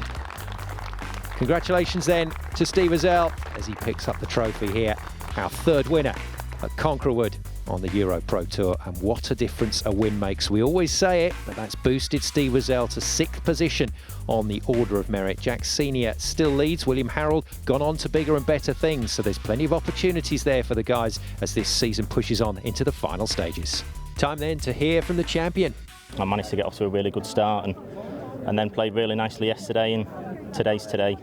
Congratulations then to Steve Wazell as he picks up the trophy here, our third winner at Concra Wood on the EuroPro Tour. And what a difference a win makes. We always say it, but that's boosted Steve Wazell to 6th position on the order of merit. Jack Senior still leads. William Harrold gone on to bigger and better things, so there's plenty of opportunities there for the guys as this season pushes on into the final stages. Time then to hear from the champion.
I managed to get off to a really good start and then played really nicely yesterday, and today's today.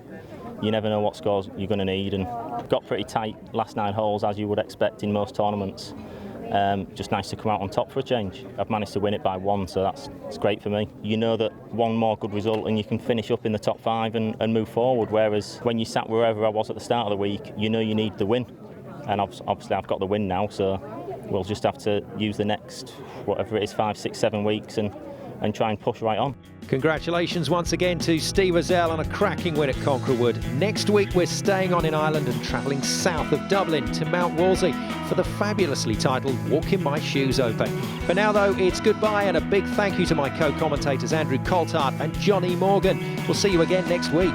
You never know what scores you're going to need, and got pretty tight last 9 holes as you would expect in most tournaments. Just nice to come out on top for a change. I've managed to win it by 1, so it's great for me. You know that one more good result and you can finish up in the top 5 and move forward, whereas when you sat wherever I was at the start of the week, you know you need the win. And obviously I've got the win now, so we'll just have to use the next, whatever it is, 5, 6, 7 weeks and try and push right on.
Congratulations once again to Steve Wazell on a cracking win at Concra Wood. Next week we're staying on in Ireland and travelling south of Dublin to Mount Wolsey for the fabulously titled Walk in My Shoes Open. For now though, it's goodbye, and a big thank you to my co-commentators Andrew Coltart and Johnny Morgan. We'll see you again next week.